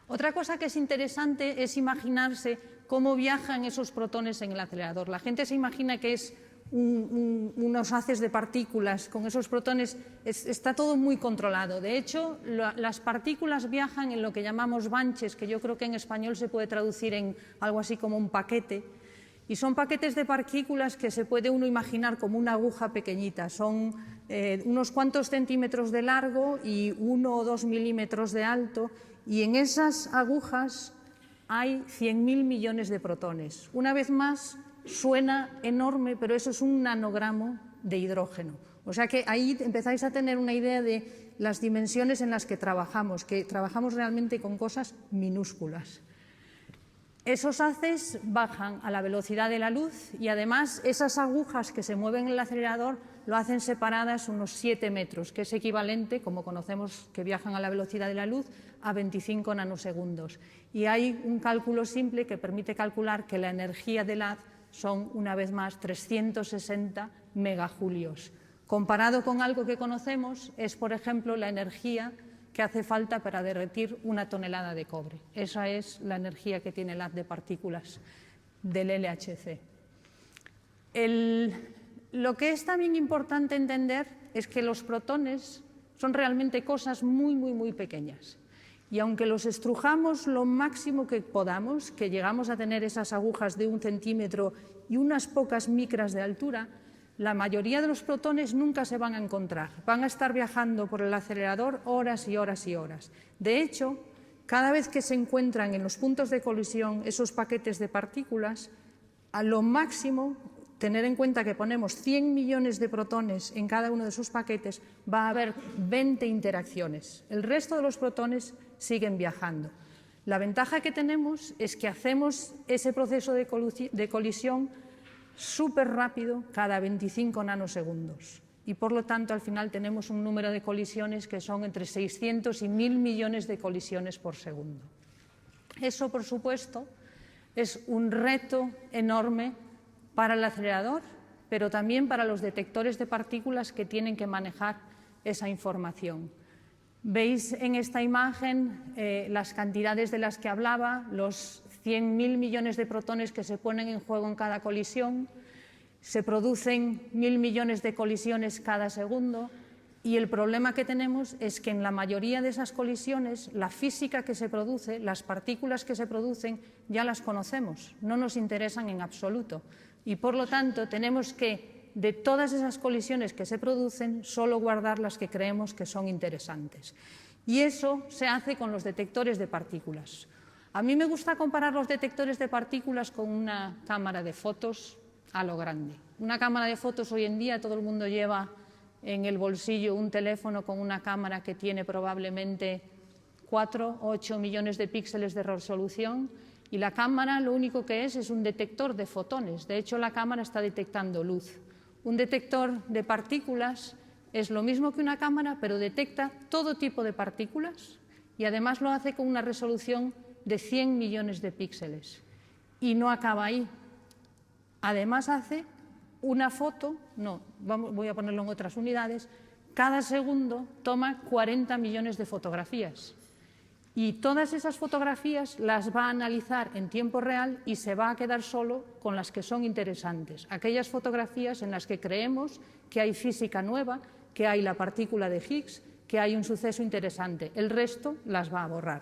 Otra cosa que es interesante es imaginarse cómo viajan esos protones en el acelerador. La gente se imagina que es unos haces de partículas con esos protones, está todo muy controlado. De hecho, las partículas viajan en lo que llamamos bunches, que yo creo que en español se puede traducir en algo así como un paquete, y son paquetes de partículas que se puede uno imaginar como una aguja pequeñita. Son unos cuantos centímetros de largo y 1 o 2 milímetros de alto, y en esas agujas hay 100.000 millones de protones. Una vez más, suena enorme, pero eso es un nanogramo de hidrógeno. O sea que ahí empezáis a tener una idea de las dimensiones en las que trabajamos realmente con cosas minúsculas. Esos haces bajan a la velocidad de la luz y además esas agujas que se mueven en el acelerador lo hacen separadas unos 7 metros, que es equivalente, como conocemos que viajan a la velocidad de la luz, a 25 nanosegundos. Y hay un cálculo simple que permite calcular que la energía del haz son, una vez más, 360 megajulios. Comparado con algo que conocemos, es, por ejemplo, la energía que hace falta para derretir 1 tonelada de cobre. Esa es la energía que tiene el haz de partículas del LHC. Lo que es también importante entender es que los protones son realmente cosas muy, muy, muy pequeñas. Y aunque los estrujamos lo máximo que podamos, que llegamos a tener esas agujas de 1 centímetro y unas pocas micras de altura, la mayoría de los protones nunca se van a encontrar. Van a estar viajando por el acelerador horas y horas y horas. De hecho, cada vez que se encuentran en los puntos de colisión esos paquetes de partículas, a lo máximo, tener en cuenta que ponemos 100 millones de protones en cada uno de esos paquetes, va a haber 20 interacciones. El resto de los protones siguen viajando. La ventaja que tenemos es que hacemos ese proceso de colisión súper rápido, cada 25 nanosegundos. Y por lo tanto, al final tenemos un número de colisiones que son entre 600 y 1.000 millones de colisiones por segundo. Eso, por supuesto, es un reto enorme para el acelerador, pero también para los detectores de partículas que tienen que manejar esa información. Veis en esta imagen las cantidades de las que hablaba, los 100.000 millones de protones que se ponen en juego en cada colisión, se producen 1.000 millones de colisiones cada segundo y el problema que tenemos es que en la mayoría de esas colisiones la física que se produce, las partículas que se producen, ya las conocemos, no nos interesan en absoluto y por lo tanto tenemos que, de todas esas colisiones que se producen, solo guardar las que creemos que son interesantes. Y eso se hace con los detectores de partículas. A mí me gusta comparar los detectores de partículas con una cámara de fotos a lo grande. Una cámara de fotos hoy en día todo el mundo lleva en el bolsillo un teléfono con una cámara que tiene probablemente 4 o 8 millones de píxeles de resolución y la cámara lo único que es un detector de fotones. De hecho, la cámara está detectando luz. Un detector de partículas es lo mismo que una cámara, pero detecta todo tipo de partículas y además lo hace con una resolución de 100 millones de píxeles. Y no acaba ahí. Además hace una foto, voy a ponerlo en otras unidades, cada segundo toma 40 millones de fotografías. Y todas esas fotografías las va a analizar en tiempo real y se va a quedar solo con las que son interesantes. Aquellas fotografías en las que creemos que hay física nueva, que hay la partícula de Higgs, que hay un suceso interesante. El resto las va a borrar.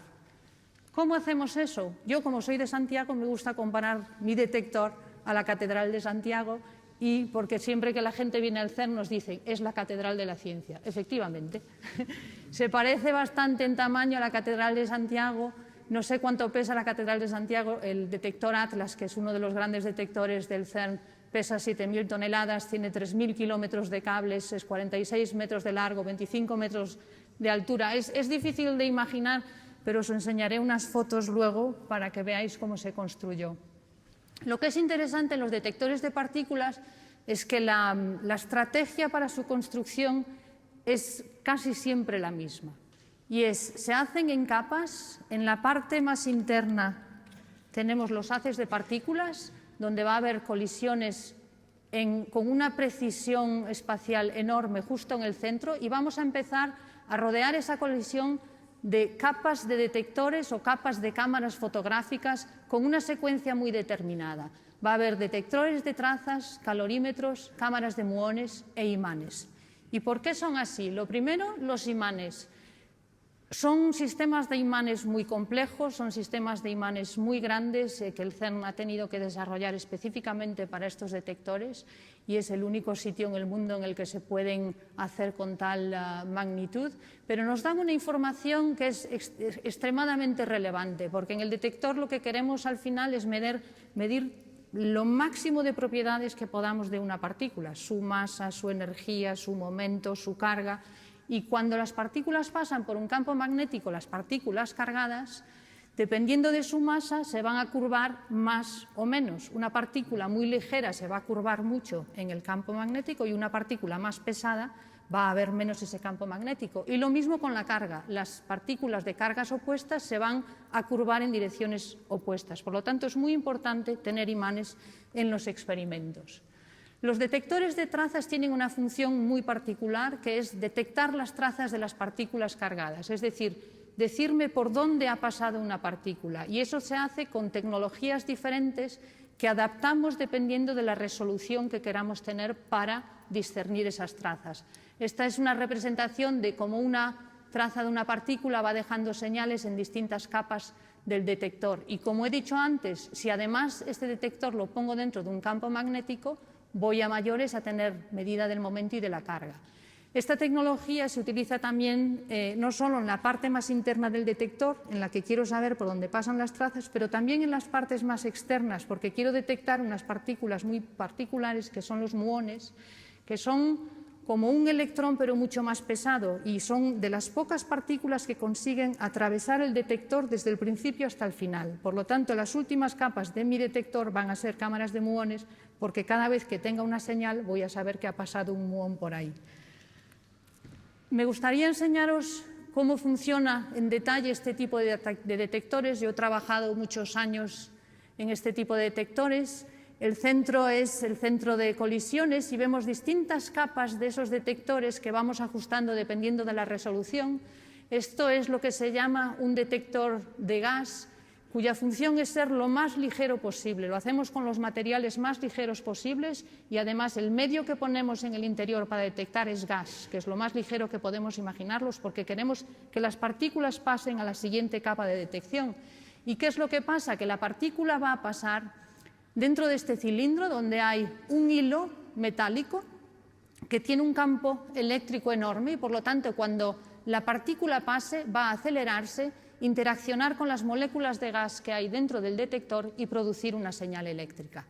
¿Cómo hacemos eso? Yo, como soy de Santiago, me gusta comparar mi detector a la Catedral de Santiago y porque siempre que la gente viene al CERN nos dicen es la catedral de la ciencia. Efectivamente, se parece bastante en tamaño a la Catedral de Santiago. No sé cuánto pesa la Catedral de Santiago, el detector Atlas, que es uno de los grandes detectores del CERN, pesa 7.000 toneladas, tiene 3.000 kilómetros de cables, es 46 metros de largo, 25 metros de altura. Es difícil de imaginar, pero os enseñaré unas fotos luego para que veáis cómo se construyó. Lo que es interesante en los detectores de partículas es que la estrategia para su construcción es casi siempre la misma. Y se hacen en capas. En la parte más interna tenemos los haces de partículas, donde va a haber colisiones con una precisión espacial enorme justo en el centro, y vamos a empezar a rodear esa colisión de capas de detectores o capas de cámaras fotográficas con una secuencia muy determinada. Va a haber detectores de trazas, calorímetros, cámaras de muones e imanes. ¿Y por qué son así? Lo primero, los imanes. Son sistemas de imanes muy complejos, son sistemas de imanes muy grandes que el CERN ha tenido que desarrollar específicamente para estos detectores, y es el único sitio en el mundo en el que se pueden hacer con tal magnitud, pero nos dan una información que es extremadamente relevante, porque en el detector lo que queremos al final es medir lo máximo de propiedades que podamos de una partícula, su masa, su energía, su momento, su carga. Y cuando las partículas pasan por un campo magnético, las partículas cargadas, dependiendo de su masa, se van a curvar más o menos. Una partícula muy ligera se va a curvar mucho en el campo magnético, y una partícula más pesada va a haber menos ese campo magnético. Y lo mismo con la carga. Las partículas de cargas opuestas se van a curvar en direcciones opuestas. Por lo tanto, es muy importante tener imanes en los experimentos. Los detectores de trazas tienen una función muy particular, que es detectar las trazas de las partículas cargadas, es decir, decirme por dónde ha pasado una partícula. Y eso se hace con tecnologías diferentes que adaptamos dependiendo de la resolución que queramos tener para discernir esas trazas. Esta es una representación de cómo una traza de una partícula va dejando señales en distintas capas del detector. Y como he dicho antes, si además este detector lo pongo dentro de un campo magnético, voy a mayores a tener medida del momento y de la carga. Esta tecnología se utiliza también no solo en la parte más interna del detector, en la que quiero saber por dónde pasan las trazas, pero también en las partes más externas, porque quiero detectar unas partículas muy particulares que son los muones, que son como un electrón pero mucho más pesado, y son de las pocas partículas que consiguen atravesar el detector desde el principio hasta el final. Por lo tanto, las últimas capas de mi detector van a ser cámaras de muones, porque cada vez que tenga una señal voy a saber que ha pasado un muón por ahí. Me gustaría enseñaros cómo funciona en detalle este tipo de detectores. Yo he trabajado muchos años en este tipo de detectores. El centro es el centro de colisiones y vemos distintas capas de esos detectores que vamos ajustando dependiendo de la resolución. Esto es lo que se llama un detector de gas, cuya función es ser lo más ligero posible. Lo hacemos con los materiales más ligeros posibles, y además el medio que ponemos en el interior para detectar es gas, que es lo más ligero que podemos imaginarlos, porque queremos que las partículas pasen a la siguiente capa de detección. ¿Y qué es lo que pasa? Que la partícula va a pasar dentro de este cilindro, donde hay un hilo metálico que tiene un campo eléctrico enorme, y por lo tanto cuando la partícula pase va a acelerarse, interaccionar con las moléculas de gas que hay dentro del detector y producir una señal eléctrica.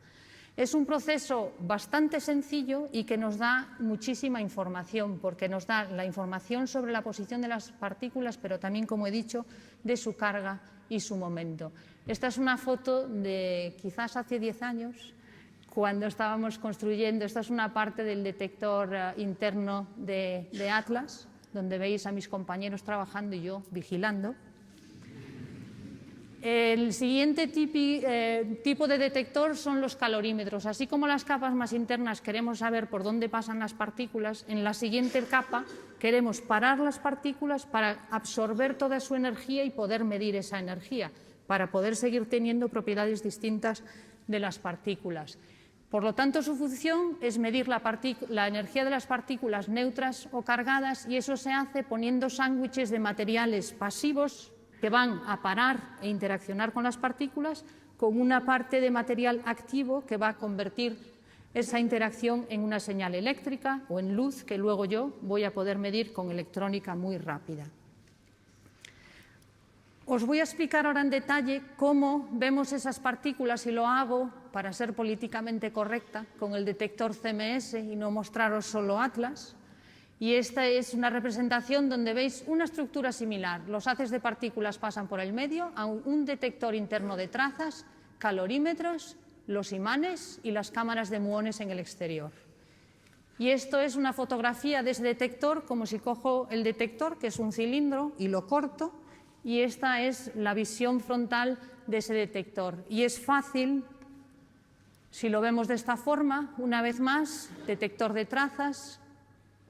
Es un proceso bastante sencillo y que nos da muchísima información, porque nos da la información sobre la posición de las partículas, pero también, como he dicho, de su carga y su momento. Esta es una foto de quizás hace 10 años, cuando estábamos construyendo. Esta es una parte del detector interno de Atlas, donde veis a mis compañeros trabajando y yo vigilando. El siguiente tipo de detector son los calorímetros. Así como las capas más internas queremos saber por dónde pasan las partículas, en la siguiente capa queremos parar las partículas para absorber toda su energía y poder medir esa energía, para poder seguir teniendo propiedades distintas de las partículas. Por lo tanto, su función es medir la energía de las partículas neutras o cargadas, y eso se hace poniendo sándwiches de materiales pasivos que van a parar e interaccionar con las partículas, con una parte de material activo que va a convertir esa interacción en una señal eléctrica o en luz que luego yo voy a poder medir con electrónica muy rápida. Os voy a explicar ahora en detalle cómo vemos esas partículas y lo hago para ser políticamente correcta con el detector CMS y no mostraros solo Atlas. Y esta es una representación donde veis una estructura similar. Los haces de partículas pasan por el medio a un detector interno de trazas, calorímetros, los imanes y las cámaras de muones en el exterior. Y esto es una fotografía de ese detector, como si cojo el detector, que es un cilindro, y lo corto. Y esta es la visión frontal de ese detector. Y es fácil, si lo vemos de esta forma, una vez más, detector de trazas,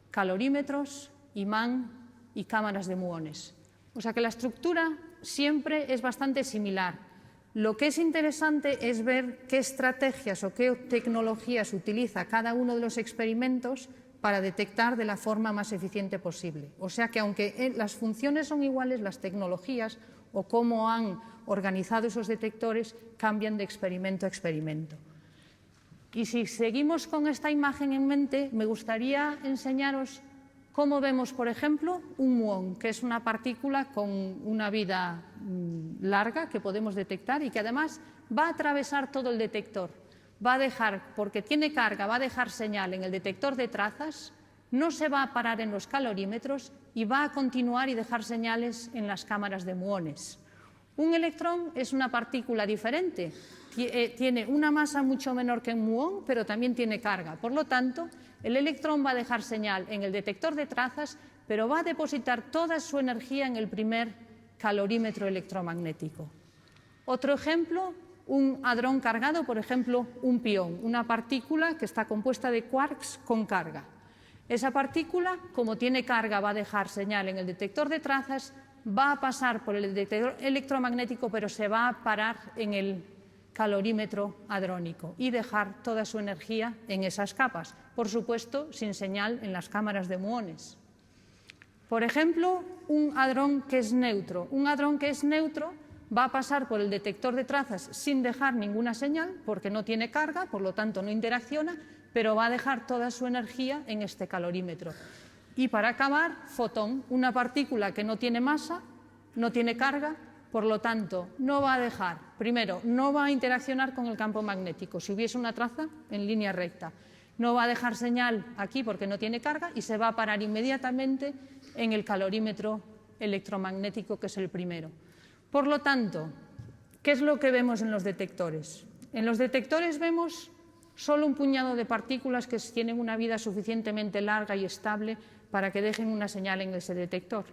calorímetros, imán y cámaras de muones. O sea que la estructura siempre es bastante similar. Lo que es interesante es ver qué estrategias o qué tecnologías utiliza cada uno de los experimentos para detectar de la forma más eficiente posible. O sea que aunque las funciones son iguales, las tecnologías o cómo han organizado esos detectores cambian de experimento a experimento. Y si seguimos con esta imagen en mente, me gustaría enseñaros cómo vemos, por ejemplo, un muón, que es una partícula con una vida larga que podemos detectar y que además va a atravesar todo el detector. Va a dejar, porque tiene carga, va a dejar señal en el detector de trazas, no se va a parar en los calorímetros y va a continuar y dejar señales en las cámaras de muones. Un electrón es una partícula diferente, tiene una masa mucho menor que un muón, pero también tiene carga. Por lo tanto, el electrón va a dejar señal en el detector de trazas, pero va a depositar toda su energía en el primer calorímetro electromagnético. Otro ejemplo, un hadrón cargado, por ejemplo, un pión, una partícula que está compuesta de quarks con carga. Esa partícula, como tiene carga, va a dejar señal en el detector de trazas, va a pasar por el detector electromagnético, pero se va a parar en el calorímetro hadrónico y dejar toda su energía en esas capas, por supuesto, sin señal en las cámaras de muones. Por ejemplo, un hadrón que es neutro. Un hadrón que es neutro va a pasar por el detector de trazas sin dejar ninguna señal, porque no tiene carga, por lo tanto no interacciona, pero va a dejar toda su energía en este calorímetro. Y para acabar, fotón, una partícula que no tiene masa, no tiene carga, por lo tanto no va a dejar, primero, no va a interaccionar con el campo magnético, si hubiese una traza en línea recta. No va a dejar señal aquí porque no tiene carga y se va a parar inmediatamente en el calorímetro electromagnético, que es el primero. Por lo tanto, ¿qué es lo que vemos en los detectores? En los detectores vemos solo un puñado de partículas que tienen una vida suficientemente larga y estable para que dejen una señal en ese detector.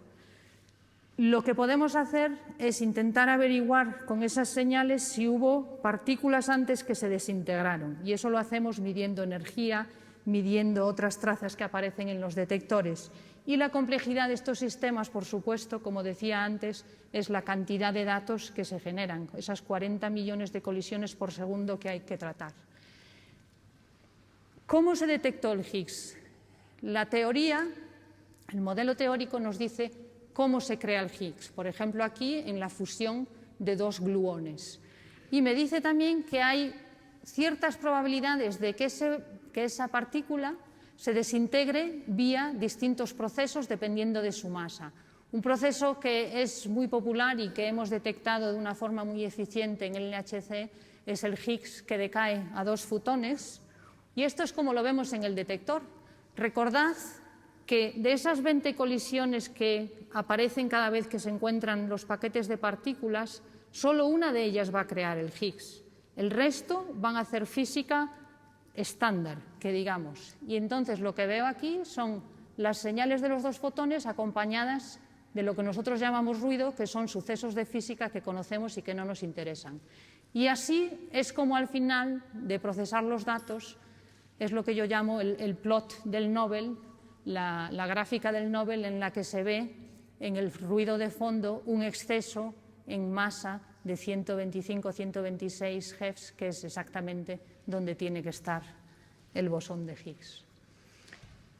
Lo que podemos hacer es intentar averiguar con esas señales si hubo partículas antes que se desintegraron, y eso lo hacemos midiendo energía, midiendo otras trazas que aparecen en los detectores. Y la complejidad de estos sistemas, por supuesto, como decía antes, es la cantidad de datos que se generan, esas 40 millones de colisiones por segundo que hay que tratar. ¿Cómo se detectó el Higgs? La teoría, el modelo teórico nos dice cómo se crea el Higgs, por ejemplo aquí en la fusión de dos gluones. Y me dice también que hay ciertas probabilidades de que esa partícula se desintegre vía distintos procesos dependiendo de su masa. Un proceso que es muy popular y que hemos detectado de una forma muy eficiente en el LHC es el Higgs que decae a 2 fotones, y esto es como lo vemos en el detector. Recordad que de esas 20 colisiones que aparecen cada vez que se encuentran los paquetes de partículas, solo una de ellas va a crear el Higgs. El resto van a hacer física estándar, que digamos. Y entonces lo que veo aquí son las señales de los 2 fotones acompañadas de lo que nosotros llamamos ruido, que son sucesos de física que conocemos y que no nos interesan. Y así es como al final de procesar los datos, es lo que yo llamo el plot del Nobel, la gráfica del Nobel en la que se ve en el ruido de fondo un exceso en masa de 125-126 GeV, que es exactamente donde tiene que estar el bosón de Higgs.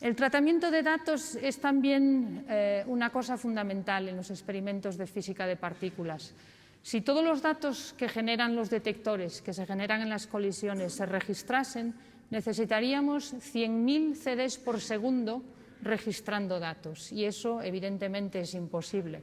El tratamiento de datos es también una cosa fundamental en los experimentos de física de partículas. Si todos los datos que generan los detectores, que se generan en las colisiones, se registrasen, necesitaríamos 100.000 CDs por segundo registrando datos, y eso evidentemente es imposible.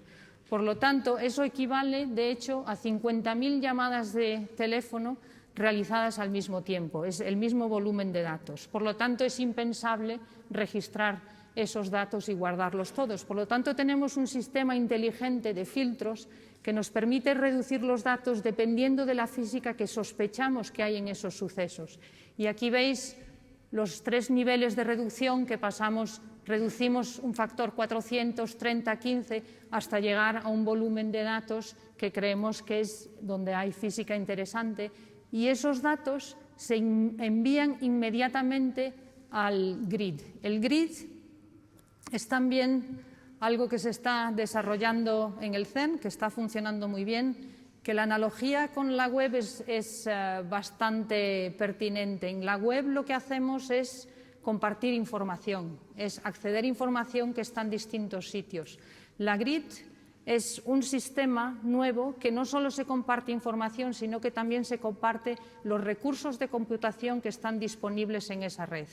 Por lo tanto, eso equivale, de hecho, a 50.000 llamadas de teléfono realizadas al mismo tiempo. Es el mismo volumen de datos. Por lo tanto, es impensable registrar esos datos y guardarlos todos. Por lo tanto, tenemos un sistema inteligente de filtros que nos permite reducir los datos dependiendo de la física que sospechamos que hay en esos sucesos. Y aquí veis los 3 niveles de reducción que pasamos. Reducimos un factor 430, 15, hasta llegar a un volumen de datos que creemos que es donde hay física interesante, y esos datos se envían inmediatamente al grid. El grid es también algo que se está desarrollando en el CERN, que está funcionando muy bien, que la analogía con la web es bastante pertinente. En la web lo que hacemos es compartir información, es acceder a información que está en distintos sitios. La grid es un sistema nuevo que no solo se comparte información, sino que también se comparte los recursos de computación que están disponibles en esa red.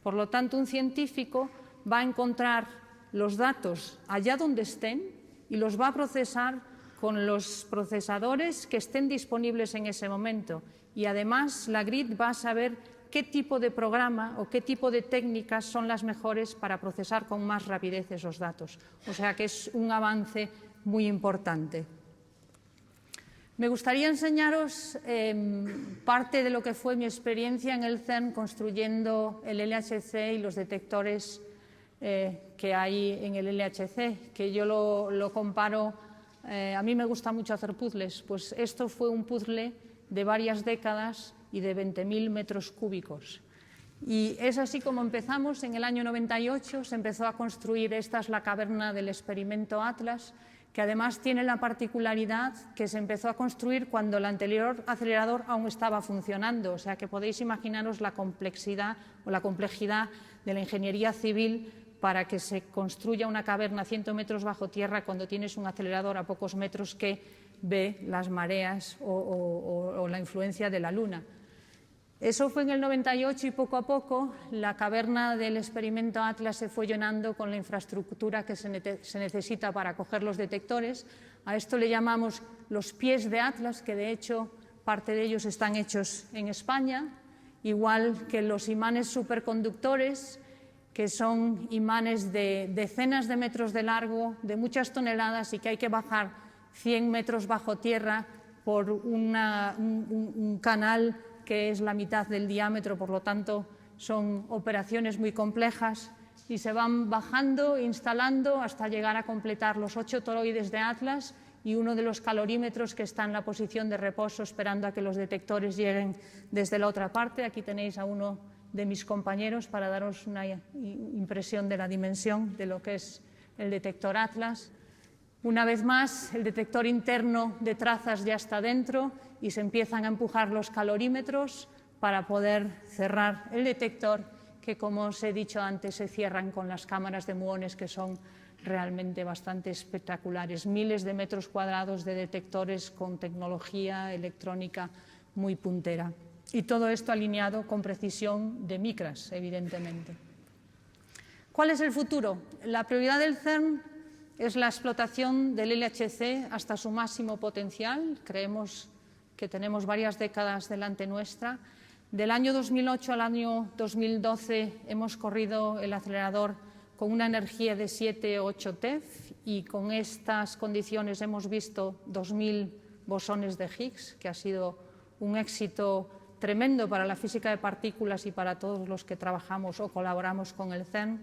Por lo tanto, un científico va a encontrar los datos allá donde estén y los va a procesar con los procesadores que estén disponibles en ese momento. Y además, la grid va a saber qué tipo de programa o qué tipo de técnicas son las mejores para procesar con más rapidez esos datos. O sea que es un avance muy importante. Me gustaría enseñaros parte de lo que fue mi experiencia en el CERN construyendo el LHC y los detectores que hay en el LHC, que yo lo comparo, a mí me gusta mucho hacer puzzles, pues esto fue un puzzle de varias décadas y de 20.000 metros cúbicos. Y es así como empezamos. En el año 98 se empezó a construir, esta es la caverna del experimento Atlas, que además tiene la particularidad que se empezó a construir cuando el anterior acelerador aún estaba funcionando, o sea que podéis imaginaros la complejidad de la ingeniería civil para que se construya una caverna a 100 metros bajo tierra cuando tienes un acelerador a pocos metros que ve las mareas o la influencia de la Luna. Eso fue en el 98 y poco a poco la caverna del experimento Atlas se fue llenando con la infraestructura que se necesita para coger los detectores. A esto le llamamos los pies de Atlas, que de hecho parte de ellos están hechos en España, igual que los imanes superconductores, que son imanes de decenas de metros de largo, de muchas toneladas y que hay que bajar 100 metros bajo tierra por un canal que es la mitad del diámetro, por lo tanto son operaciones muy complejas y se van bajando, instalando hasta llegar a completar los 8 toroides de Atlas y uno de los calorímetros que está en la posición de reposo esperando a que los detectores lleguen desde la otra parte. Aquí tenéis a uno de mis compañeros para daros una impresión de la dimensión de lo que es el detector Atlas. Una vez más, el detector interno de trazas ya está dentro y se empiezan a empujar los calorímetros para poder cerrar el detector, que, como os he dicho antes, se cierran con las cámaras de muones, que son realmente bastante espectaculares. Miles de metros cuadrados de detectores con tecnología electrónica muy puntera. Y todo esto alineado con precisión de micras, evidentemente. ¿Cuál es el futuro? La prioridad del CERN es la explotación del LHC hasta su máximo potencial. Creemos que tenemos varias décadas delante nuestra. Del año 2008 al año 2012 hemos corrido el acelerador con una energía de 7 o 8 TeV y con estas condiciones hemos visto 2.000 bosones de Higgs, que ha sido un éxito tremendo para la física de partículas y para todos los que trabajamos o colaboramos con el CERN.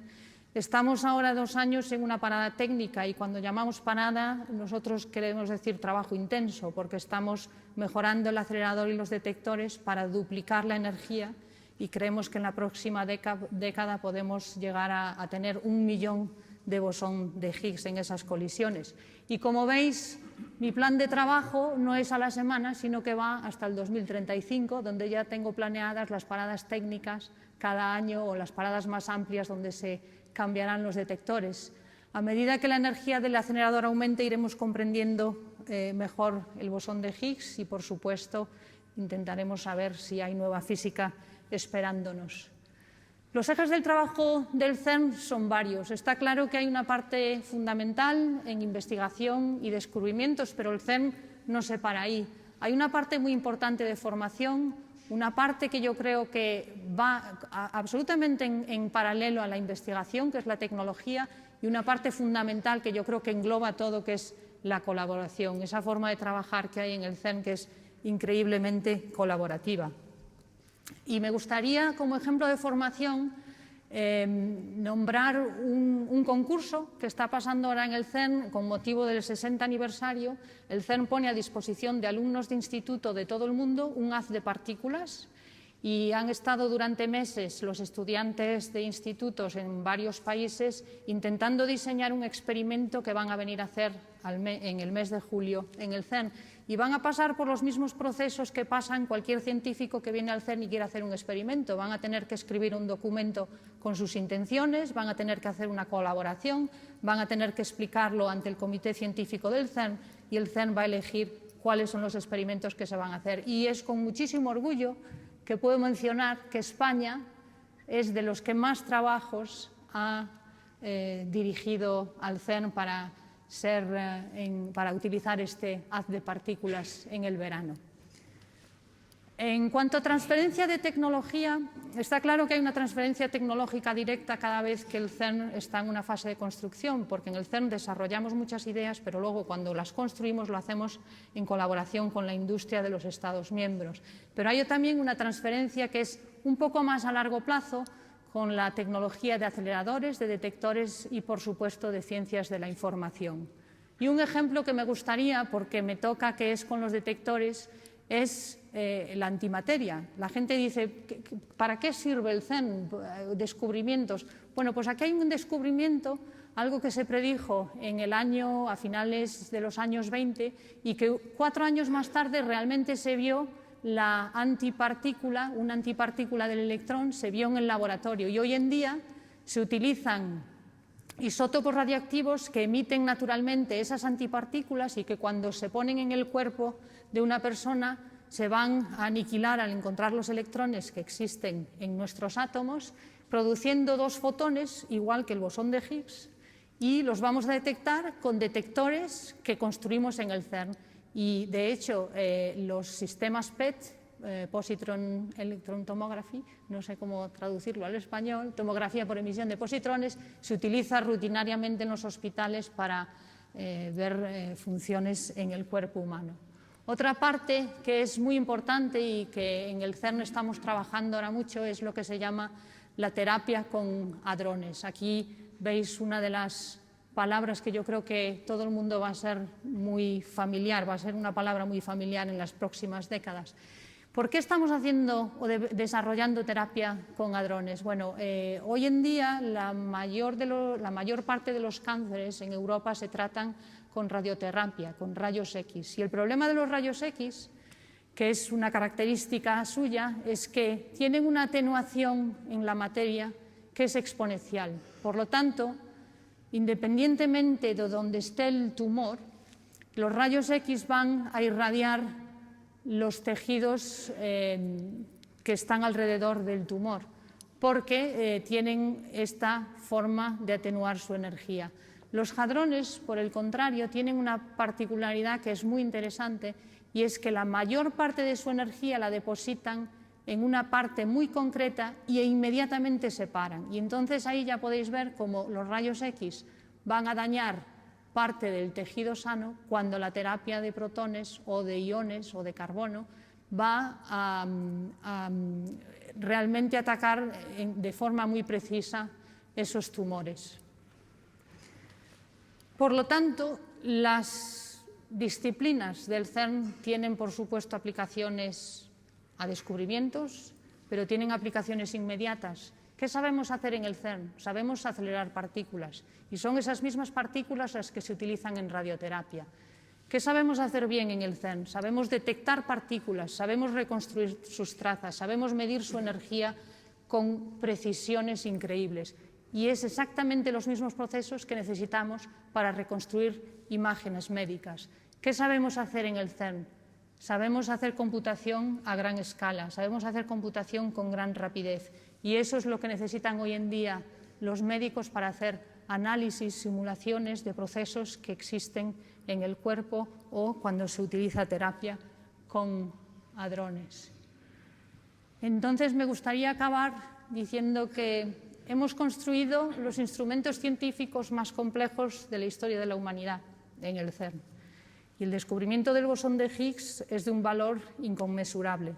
Estamos ahora 2 años en una parada técnica y cuando llamamos parada nosotros queremos decir trabajo intenso, porque estamos mejorando el acelerador y los detectores para duplicar la energía y creemos que en la próxima década podemos llegar a tener 1 millón de bosón de Higgs en esas colisiones. Y como veis, mi plan de trabajo no es a la semana, sino que va hasta el 2035, donde ya tengo planeadas las paradas técnicas cada año o las paradas más amplias donde se cambiarán los detectores. A medida que la energía del acelerador aumente, iremos comprendiendo mejor el bosón de Higgs y, por supuesto, intentaremos saber si hay nueva física esperándonos. Los ejes del trabajo del CERN son varios. Está claro que hay una parte fundamental en investigación y descubrimientos, pero el CERN no se para ahí. Hay una parte muy importante de formación, una parte que yo creo que va absolutamente en paralelo a la investigación, que es la tecnología, y una parte fundamental que yo creo que engloba todo, que es la colaboración, esa forma de trabajar que hay en el CERN, que es increíblemente colaborativa. Y me gustaría, como ejemplo de formación, nombrar un concurso que está pasando ahora en el CERN con motivo del 60 aniversario. El CERN pone a disposición de alumnos de instituto de todo el mundo un haz de partículas y han estado durante meses los estudiantes de institutos en varios países intentando diseñar un experimento que van a venir a hacer en el mes de julio en el CERN. Y van a pasar por los mismos procesos que pasan cualquier científico que viene al CERN y quiere hacer un experimento. Van a tener que escribir un documento con sus intenciones, van a tener que hacer una colaboración, van a tener que explicarlo ante el comité científico del CERN y el CERN va a elegir cuáles son los experimentos que se van a hacer. Y es con muchísimo orgullo que puedo mencionar que España es de los que más trabajos ha dirigido al CERN para utilizar este haz de partículas en el verano. En cuanto a transferencia de tecnología, está claro que hay una transferencia tecnológica directa cada vez que el CERN está en una fase de construcción, porque en el CERN desarrollamos muchas ideas, pero luego cuando las construimos lo hacemos en colaboración con la industria de los Estados miembros. Pero hay también una transferencia que es un poco más a largo plazo, con la tecnología de aceleradores, de detectores y, por supuesto, de ciencias de la información. Y un ejemplo que me gustaría, porque me toca que es con los detectores, es la antimateria. La gente dice, ¿para qué sirve el CERN? Descubrimientos. Bueno, pues aquí hay un descubrimiento, algo que se predijo a finales de los años 20 y que 4 años más tarde realmente se vio. Una antipartícula del electrón se vio en el laboratorio y hoy en día se utilizan isótopos radiactivos que emiten naturalmente esas antipartículas y que cuando se ponen en el cuerpo de una persona se van a aniquilar al encontrar los electrones que existen en nuestros átomos, produciendo 2 fotones, igual que el bosón de Higgs, y los vamos a detectar con detectores que construimos en el CERN. Y, de hecho, los sistemas PET, Positron Electron Tomography, no sé cómo traducirlo al español, tomografía por emisión de positrones, se utiliza rutinariamente en los hospitales para ver funciones en el cuerpo humano. Otra parte que es muy importante y que en el CERN estamos trabajando ahora mucho es lo que se llama la terapia con hadrones. Aquí veis una de las palabras que yo creo que todo el mundo va a ser muy familiar, va a ser una palabra muy familiar en las próximas décadas. ¿Por qué estamos haciendo o desarrollando terapia con hadrones? Bueno, hoy en día la mayor parte de los cánceres en Europa se tratan con radioterapia, con rayos X. Y el problema de los rayos X, que es una característica suya, es que tienen una atenuación en la materia que es exponencial. Por lo tanto, independientemente de donde esté el tumor, los rayos X van a irradiar los tejidos que están alrededor del tumor, porque tienen esta forma de atenuar su energía. Los hadrones, por el contrario, tienen una particularidad que es muy interesante y es que la mayor parte de su energía la depositan en una parte muy concreta e inmediatamente se paran. Y entonces ahí ya podéis ver cómo los rayos X van a dañar parte del tejido sano cuando la terapia de protones o de iones o de carbono va a realmente atacar de forma muy precisa esos tumores. Por lo tanto, las disciplinas del CERN tienen, por supuesto, aplicaciones a descubrimientos, pero tienen aplicaciones inmediatas. ¿Qué sabemos hacer en el CERN? Sabemos acelerar partículas y son esas mismas partículas las que se utilizan en radioterapia. ¿Qué sabemos hacer bien en el CERN? Sabemos detectar partículas, sabemos reconstruir sus trazas, sabemos medir su energía con precisiones increíbles. Y es exactamente los mismos procesos que necesitamos para reconstruir imágenes médicas. ¿Qué sabemos hacer en el CERN? Sabemos hacer computación a gran escala, sabemos hacer computación con gran rapidez, y eso es lo que necesitan hoy en día los médicos para hacer análisis, simulaciones de procesos que existen en el cuerpo o cuando se utiliza terapia con hadrones. Entonces, me gustaría acabar diciendo que hemos construido los instrumentos científicos más complejos de la historia de la humanidad en el CERN. Y el descubrimiento del bosón de Higgs es de un valor inconmensurable.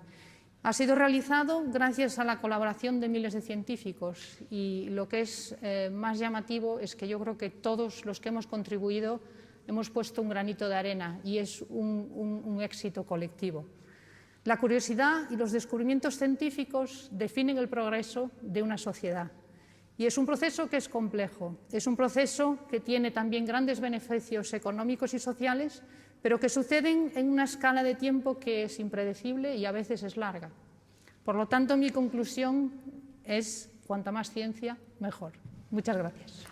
Ha sido realizado gracias a la colaboración de miles de científicos, y lo que es más llamativo es que yo creo que todos los que hemos contribuido hemos puesto un granito de arena, y es un éxito colectivo. La curiosidad y los descubrimientos científicos definen el progreso de una sociedad. Y es un proceso que es complejo, es un proceso que tiene también grandes beneficios económicos y sociales, pero que suceden en una escala de tiempo que es impredecible y a veces es larga. Por lo tanto, mi conclusión es: cuanta más ciencia, mejor. Muchas gracias.